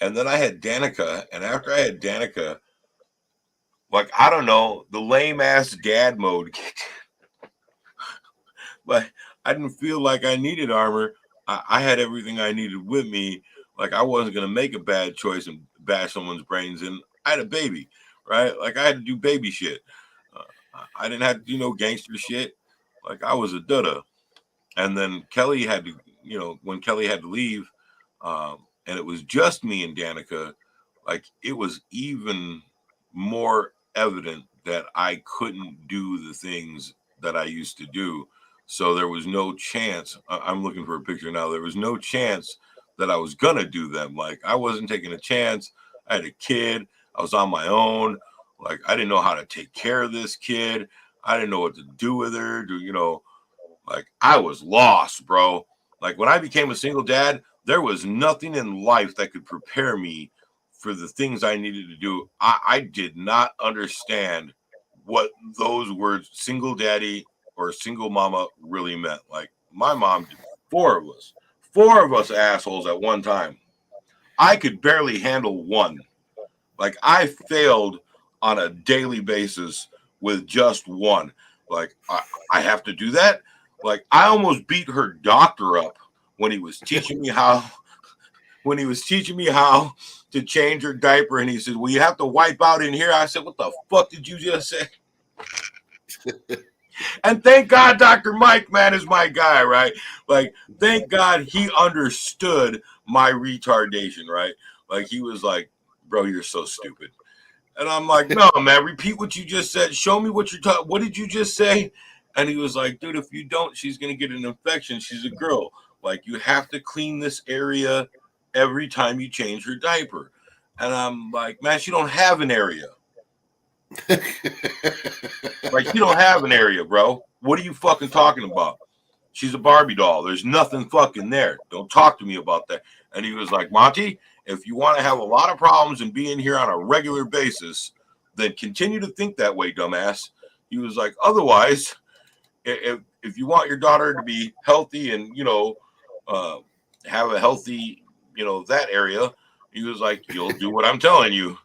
And then I had Danica, and after I had Danica, like, I don't know, the lame ass dad mode kicked in. But I didn't feel like I needed armor. I had everything I needed with me. Like, I wasn't going to make a bad choice and bash someone's brains in. I had a baby, right? Like, I had to do baby shit. I didn't have to do no gangster shit. Like, I was a dudda. And then Kelly had to, when Kelly had to leave, and it was just me and Danica, like, it was even more evident that I couldn't do the things that I used to do. So there was no chance. I'm looking for a picture now. There was no chance that I was going to do them. Like, I wasn't taking a chance. I had a kid. I was on my own. Like, I didn't know how to take care of this kid. I didn't know what to do with her. Like, I was lost, bro. Like, when I became a single dad, there was nothing in life that could prepare me for the things I needed to do. I did not understand what those words, single daddy or single mama, really meant. Like my mom did four of us assholes at one time. I could barely handle one. Like I failed on a daily basis with just one. Like I have to do that. Like I almost beat her doctor up when he was teaching me how to change her diaper, and he said, "Well, you have to wipe out in here." I said, "What the fuck did you just say?" And thank God Dr. Mike, man, is my guy, right? Like, thank God he understood my retardation, right? Like, he was like, "Bro, you're so stupid." And I'm like, "No, man, repeat what you just said. Show me what you're talking. What did you just say?" And he was like, "Dude, if you don't, she's going to get an infection. She's a girl. Like, you have to clean this area every time you change her diaper." And I'm like, "Man, she don't have an area. Like, she don't have an area, bro. What are you fucking talking about? She's a Barbie doll. There's nothing fucking there. Don't talk to me about that." And he was like, "Monty, if you want to have a lot of problems and be in here on a regular basis, then continue to think that way, dumbass." He was like, "Otherwise, if you want your daughter to be healthy and, have a healthy, that area," he was like, "you'll do what I'm telling you."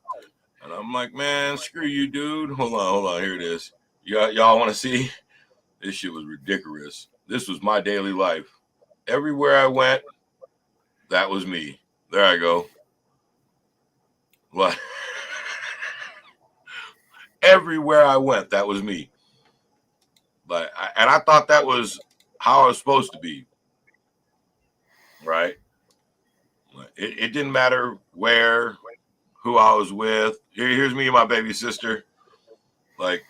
And I'm like, "Man, screw you, dude. Hold on. Here it is. Y'all want to see?" This shit was ridiculous. This was my daily life. Everywhere I went, that was me. There I go. What? Everywhere I went, that was me. And I thought that was how I was supposed to be, right? It didn't matter where, who I was with. Here's me and my baby sister. Like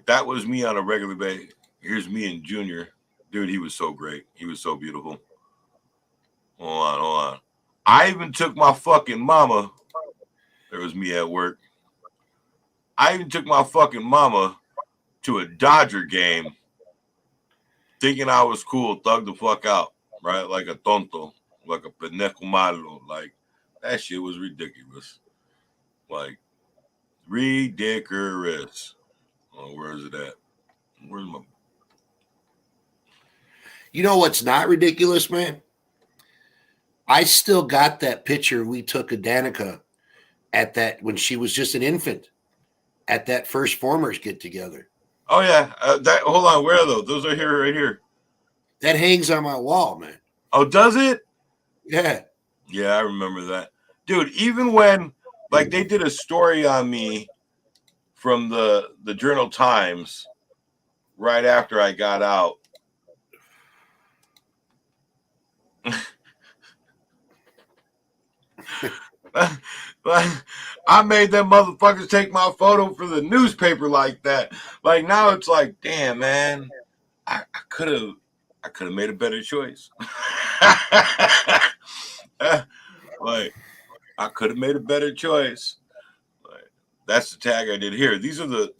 that was me on a regular basis. Here's me and Junior. Dude, he was so great. He was so beautiful. Hold on. I even took my fucking mama. There was me at work. I even took my fucking mama to a Dodger game thinking I was cool, thug the fuck out, right? Like a tonto, like a pendejo malo. Like, that shit was ridiculous. Like, ridiculous. Oh, where is it at? Where's my... You know what's not ridiculous, man? I still got that picture we took of Danica at that when she was just an infant at that first Formers get together. Oh yeah, hold on. Where are those? Those are here, right here. That hangs on my wall, man. Oh, does it? Yeah. Yeah, I remember that, dude. Even when like they did a story on me from the Journal Times right after I got out. I made them motherfuckers take my photo for the newspaper like that. Like now it's like, damn, man, I could have made a better choice. Like I could have made a better choice. Like, that's the tag I did here. These are the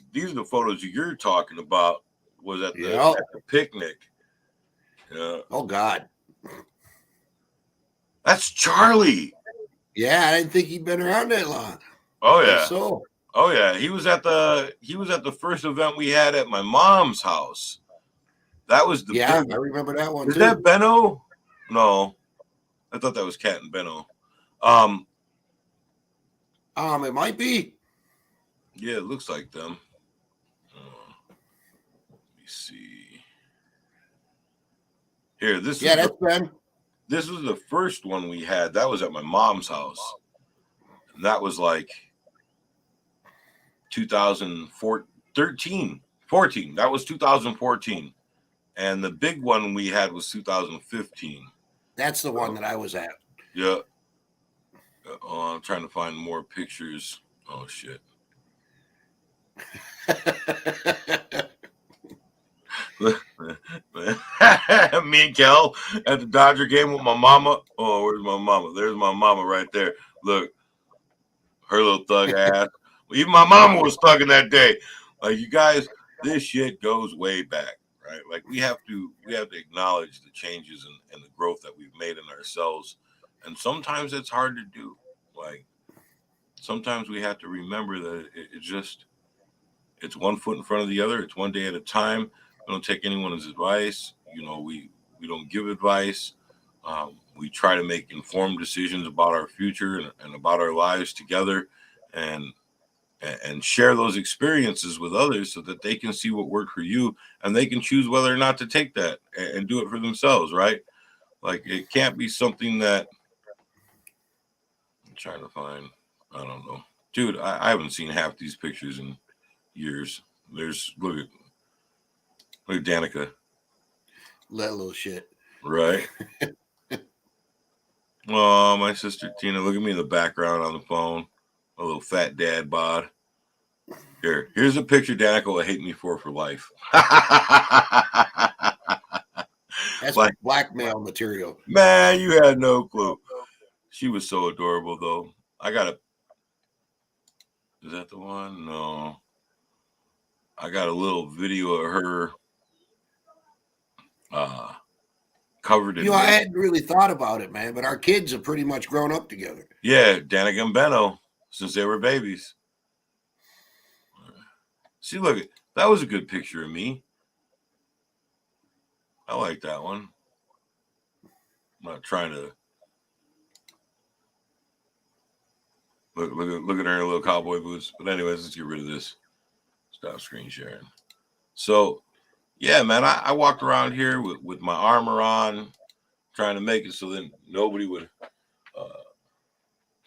photos you're talking about. Was at the picnic. Yeah. Oh God. That's Charlie. Yeah, I didn't think he'd been around that long. Oh yeah. So. Oh yeah. He was at the first event we had at my mom's house. That was the I remember that one. Is that Benno? No. I thought that was Cat and Benno. It might be. Yeah, it looks like them. Let me see. Here, this that's Ben. This was the first one we had. That was at my mom's house. And that was like 2014. That was 2014. And the big one we had was 2015. That's the one that I was at. Yeah. Oh, I'm trying to find more pictures. Oh, shit. Me and Kel at the Dodger game with my mama. Oh, where's my mama? There's my mama right there. Look, her little thug ass. Even my mama was thugging that day. Like, you guys, this shit goes way back, right? Like we have to acknowledge the changes and the growth that we've made in ourselves And sometimes it's hard to do. Like sometimes we have to remember that it's one foot in front of the other. It's one day at a time. We don't take anyone's advice. We don't give advice. We try to make informed decisions about our future and about our lives together, and and share those experiences with others so that they can see what worked for you and they can choose whether or not to take that and do it for themselves, right? Like it can't be something that I'm trying to find. I don't know, dude. I haven't seen half these pictures in years. There's look at Danica, That little shit. right? Oh, my sister Tina. Look at me in the background on the phone. A little fat dad bod. Here's a picture Danica will hate me for life. That's Like, blackmail material. man, you had no clue. She was so adorable, though. Is that the one? No. I got a little video of her covered in. I hadn't really thought about it, man, but our kids have pretty much grown up together. Yeah, Danica and Benno, since they were babies. See, look, that was a good picture of me. I like that one. I'm not trying to look at her in her little cowboy boots. But anyways, let's get rid of this. Stop screen sharing. So, yeah, man, I walked around here with my armor on, trying to make it so then nobody would.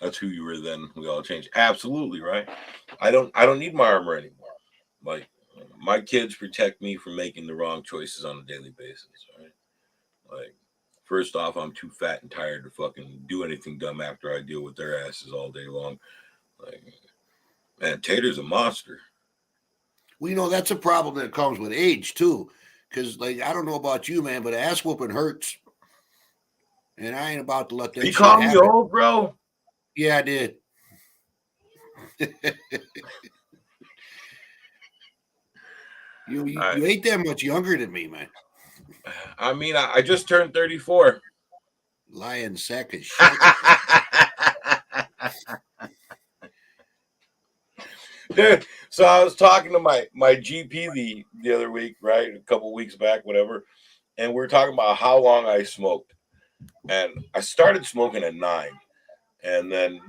That's who you were then. We all changed. Absolutely, right? I don't need my armor anymore. Like my kids protect me from making the wrong choices on a daily basis, right? Like, first off, I'm too fat and tired to fucking do anything dumb after I deal with their asses all day long. Like, man, Tater's a monster. Well, that's a problem that comes with age too. Because, like, I don't know about you, man, but ass whooping hurts, and I ain't about to let that You shit call me happen. old, bro? Yeah, I did. You ain't that much younger than me, man. I mean, I just turned 34. Lying sack of shit. Dude, so I was talking to my GP the other week, right? A couple weeks back, whatever. And we are talking about how long I smoked. And I started smoking at 9. And then,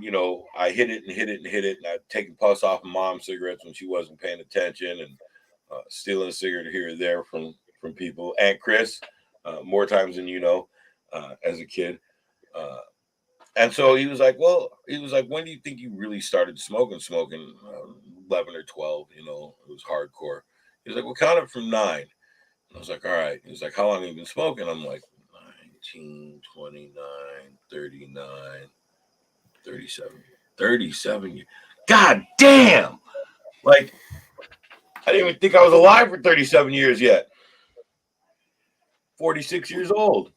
I hit it. And I'd taken puffs off of mom's cigarettes when she wasn't paying attention, and stealing a cigarette here or there from people. Aunt Chris, more times than as a kid. And so he was like, when do you think you really started smoking? 11 or 12, it was hardcore. He was like, well, count it from 9. And I was like, all right. He was like, how long have you been smoking? I'm like, 19, 29, 39, 37 years. God damn. Like, I didn't even think I was alive for 37 years yet. 46 years old.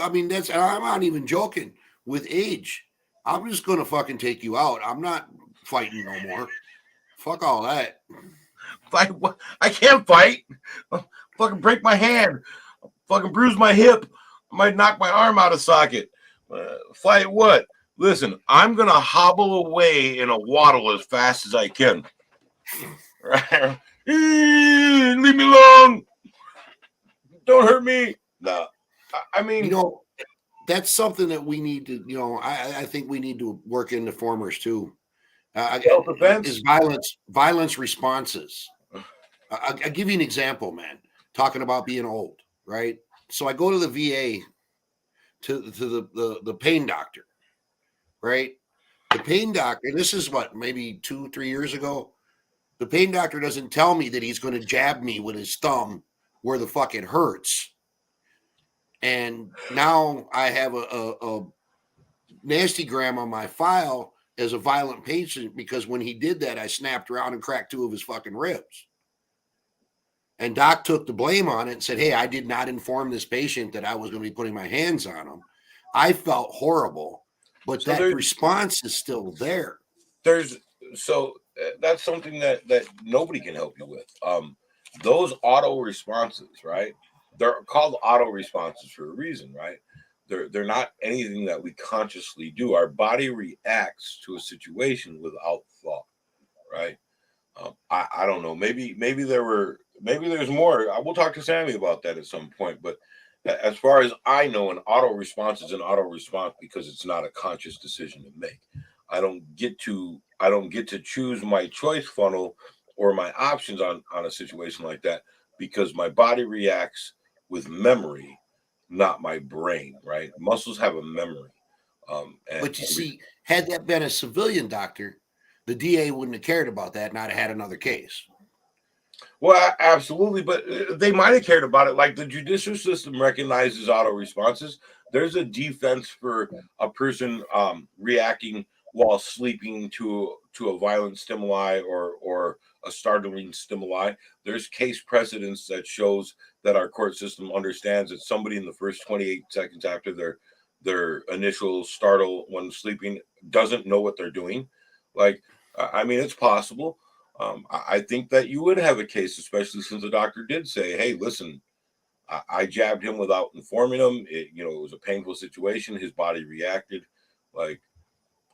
I'm not even joking. With age, I'm just gonna fucking take you out. I'm not fighting no more. Fuck all that. Fight? I can't fight. I'll fucking break my hand. I'll fucking bruise my hip. I might knock my arm out of socket. Fight what? Listen, I'm gonna hobble away in a waddle as fast as I can. Right? Leave me alone. Don't hurt me. No. I mean, that's something that we need to, I think we need to work in the formers too. Self-defense is violence responses. I'll give you an example, man. Talking about being old, right? So I go to the VA to the pain doctor, right? The pain doctor, and this is what, maybe 2-3 years ago. The pain doctor doesn't tell me that he's going to jab me with his thumb where the fuck it hurts. And now I have a nasty gram on my file as a violent patient because when he did that, I snapped around and cracked 2 of his fucking ribs. And Doc took the blame on it and said, hey, I did not inform this patient that I was going to be putting my hands on him. I felt horrible, but so that response is still there. That's something that nobody can help you with. Those auto responses, right? They're called auto responses for a reason, right? they're not anything that we consciously do. Our body reacts to a situation without thought, right? I don't know. Maybe there's more. I will talk to Sammy about that at some point. But as far as I know, an auto response is an auto response because it's not a conscious decision to make. I don't get to choose my choice funnel or my options on a situation like that because my body reacts with memory, not my brain. Right? Muscles have a memory. And But you see, had that been a civilian doctor, the DA wouldn't have cared about that, not have had another case. Well, absolutely, but they might have cared about it. Like the judicial system recognizes auto responses. There's a defense for a person reacting while sleeping to a violent stimuli or a startling stimuli. There's case precedents that shows that our court system understands that somebody in the first 28 seconds after their initial startle when sleeping doesn't know what they're doing. Like, I mean, it's possible. I think that you would have a case, especially since the doctor did say, "Hey, listen, I jabbed him without informing him. It was a painful situation. His body reacted. Like,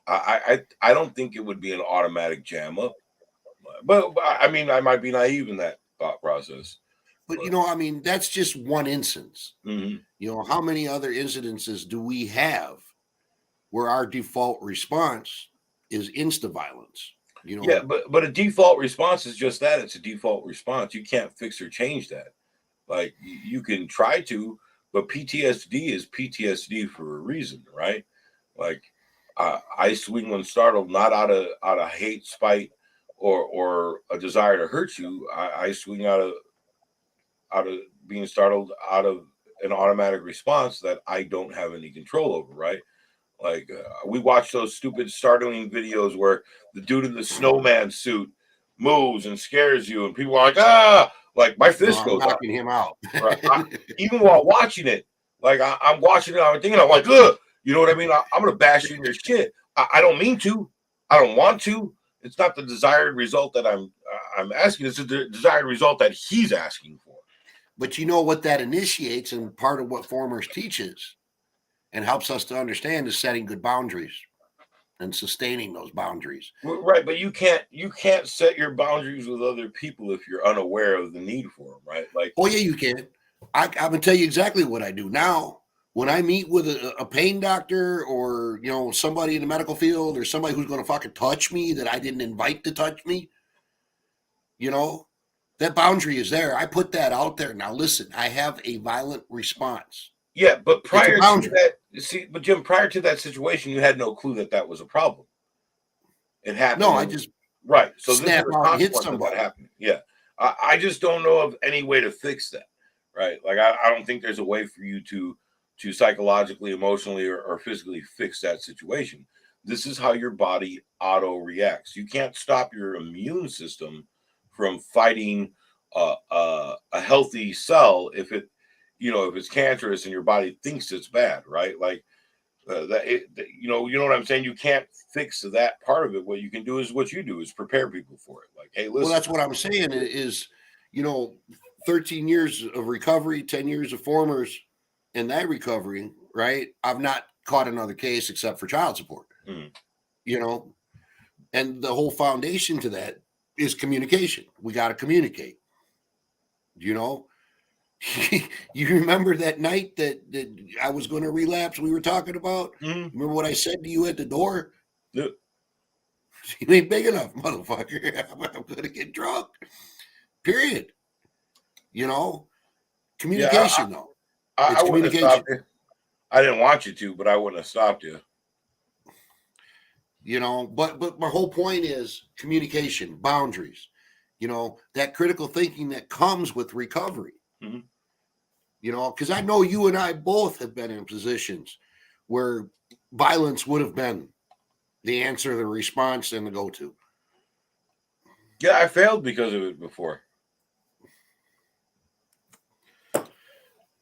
I don't think it would be an automatic jam up. But I mean, I might be naive in that thought process. But But I mean, that's just one instance. mhm. How many other incidences do we have where our default response is insta violence? Yeah, but a default response is just that. It's a default response. You can't fix or change that. Like you can try to, but PTSD is PTSD for a reason, right? Like I swing when startled, not out of hate, spite, or a desire to hurt you. I swing out of being startled, out of an automatic response that I don't have any control over, right? Like we watch those stupid startling videos where the dude in the snowman suit moves and scares you, and people are like, "Ah!" Like my No, fist I'm goes up. knocking him out. Right? Even while watching it, like I'm watching it, I'm thinking, I'm like, "Ugh!" You know what I mean? I'm gonna bash you in your shit. I don't mean to. I don't want to. It's not the desired result that I'm asking. It's the desired result that he's asking for. But you know what that initiates, and part of what Formers teaches and helps us to understand is setting good boundaries and sustaining those boundaries. Right, but you can't set your boundaries with other people if you're unaware of the need for them, right? Like, Oh yeah, you can. I'm gonna tell you exactly what I do now. When I meet with a pain doctor or somebody in the medical field or somebody who's going to fucking touch me that I didn't invite to touch me, you know, that boundary is there. I put that out there. Now listen, I have a violent response. yeah, but It's a prior to boundary. that, see, but Jim, prior to that situation, you had no clue that that was a problem. It No, happened, I and just right. So this is snap a out and hit consequence of that somebody. happening. Yeah, I just don't know of any way to fix that, right? Like, I don't think there's a way for you to psychologically, emotionally, or physically fix that situation. This is how your body auto reacts. You can't stop your immune system from fighting a healthy cell if it's cancerous and your body thinks it's bad, right? Like you know what I'm saying. You can't fix that part of it. What you can do is what you do is prepare people for it. Like, hey, Well, listen, that's what I'm saying is, you know, 13 years of recovery, 10 years of Formers in that recovery, right? I've not caught another case except for child support, mm, you know, and the whole foundation to that is communication. We got to communicate, you know. You remember that night that I was going to relapse we were talking about? mm, Remember what I said to you at the door? yeah, You ain't big enough, motherfucker. I'm going to get drunk. Period. You know, yeah. communication though. I It's wouldn't have communication. stopped you. I didn't want you to, but I wouldn't have stopped you. But my whole point is communication, boundaries. That critical thinking that comes with recovery. Mhm. Because I know you and I both have been in positions where violence would have been the answer, the response, and the go-to. Yeah, I failed because of it before.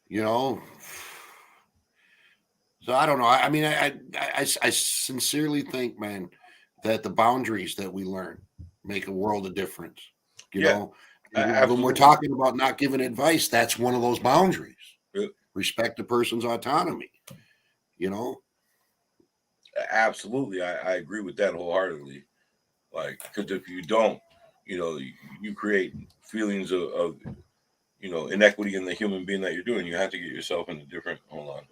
You know, so I don't know. I mean, I sincerely think, man, that the boundaries that we learn make a world of difference. You Yeah, know, and when we're absolutely. talking about not giving advice, that's one of those boundaries. Yeah. Respect the person's autonomy. you know? Absolutely. I agree with that wholeheartedly. Like, because if you don't, you create feelings of inequity in the human being that you're doing. You have to get yourself in a different, hold on,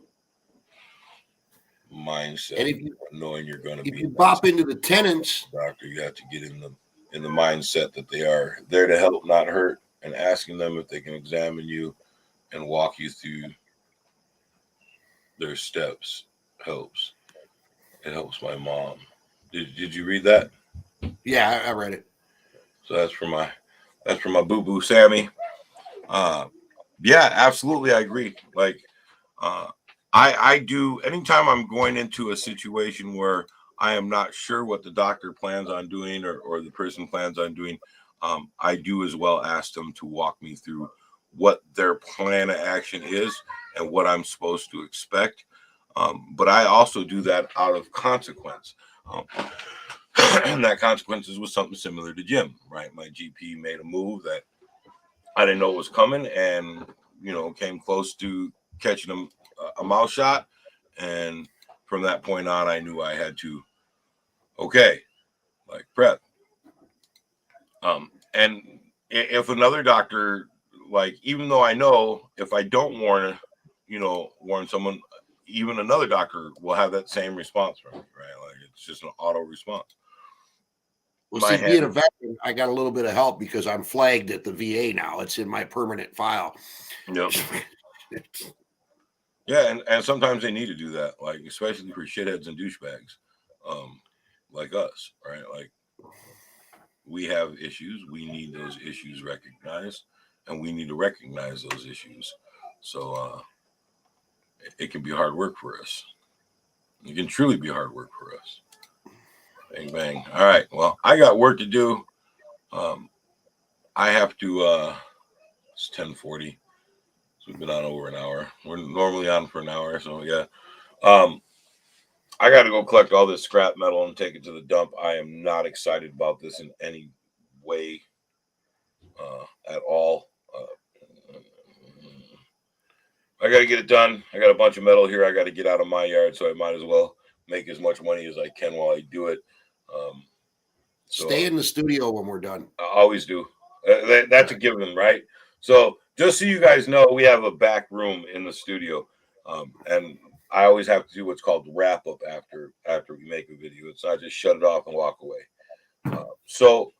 mindset. And if you Knowing you're going to if be you bop into the tenants, doctor, you have to get in the mindset that they are there to help, not hurt, and asking them if they can examine you and walk you through their steps helps. It helps my mom. Did you read that? yeah, I read it. So that's for my boo boo Sammy. Uh, yeah, absolutely, I agree. Like, uh, I do anytime I'm going into a situation where I am not sure what the doctor plans on doing or the person plans on doing. I do as well ask them to walk me through what their plan of action is and what I'm supposed to expect. But I also do that out of consequence. Um, and that consequences was something similar to Jim, right? My GP made a move that I didn't know was coming, and came close to catching a mouth shot. And from that point on, I knew I had to, okay, like prep. And if another doctor, like, even though I know if I don't warn someone, even another doctor will have that same response from me, right? Like, it's just an auto response. Well, My see, being a head, veteran, I got a little bit of help because I'm flagged at the VA now. It's in my permanent file. yep. Yeah, and sometimes they need to do that, like especially for shitheads and douchebags, um, like us, right? Like, we have issues, we need those issues recognized, and we need to recognize those issues. So it can be hard work for us. It can truly be hard work for us. Bang bang. All right. Well, I got work to do. Um, I have to. It's 10:40. So we've been on over an hour. We're normally on for an hour, so yeah. Um, I got to go collect all this scrap metal and take it to the dump. I am not excited about this in any way at all. I got to get it done. I got a bunch of metal here. I got to get out of my yard, so I might as well make as much money as I can while I do it. Um, Stay so in the studio when we're done. I always do. That's a Right. given, right? So just so you guys know, we have a back room in the studio, and I always have to do what's called wrap up after we make a video. It's not just shut it off and walk away. So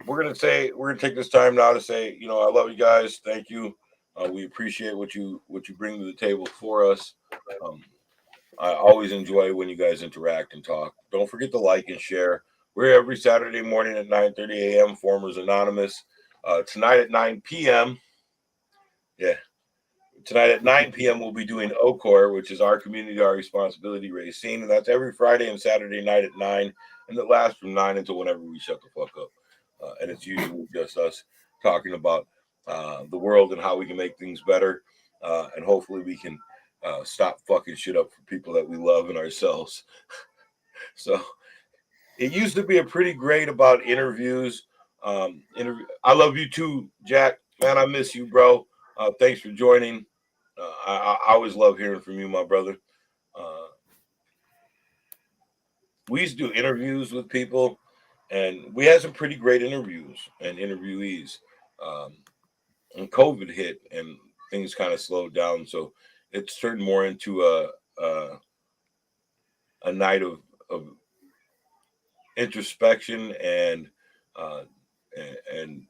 we're gonna take this time now to say, I love you guys. Thank you. We appreciate what you bring to the table for us. Um, I always enjoy when you guys interact and talk. Don't forget to like and share. We're every Saturday morning at 9:30 a.m. Formers Anonymous. Tonight at 9 p.m. Yeah, tonight at 9 p.m. we'll be doing OCOR, which is our community, our responsibility racing, and that's every Friday and Saturday night at 9, and it lasts from 9 until whenever we shut the fuck up. And it's usually just us talking about the world and how we can make things better, and hopefully we can stop fucking shit up for people that we love and ourselves. So it used to be a pretty great about interviews. I love you too, Jack. Man, I miss you, bro. Thanks for joining. I always love hearing from you, my brother. Uh, we used to do interviews with people, and we had some pretty great interviews and interviewees. Um, and COVID hit, and things kind of slowed down, so it's turned more into a night of introspection uh, and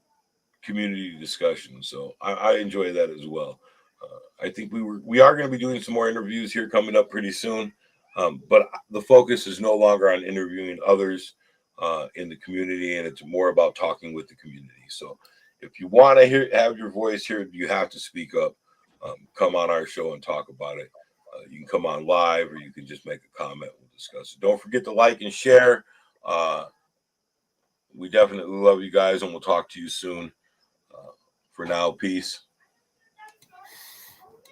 community discussion. So I enjoy that as well. I think we are going to be doing some more interviews here coming up pretty soon, but the focus is no longer on interviewing others in the community, and it's more about talking with the community. So if you want to have your voice here, you have to speak up. Come on our show and talk about it. You can come on live, or you can just make a comment. We'll discuss it. Don't forget to like and share. Uh, we definitely love you guys, and we'll talk to you soon. For now, peace.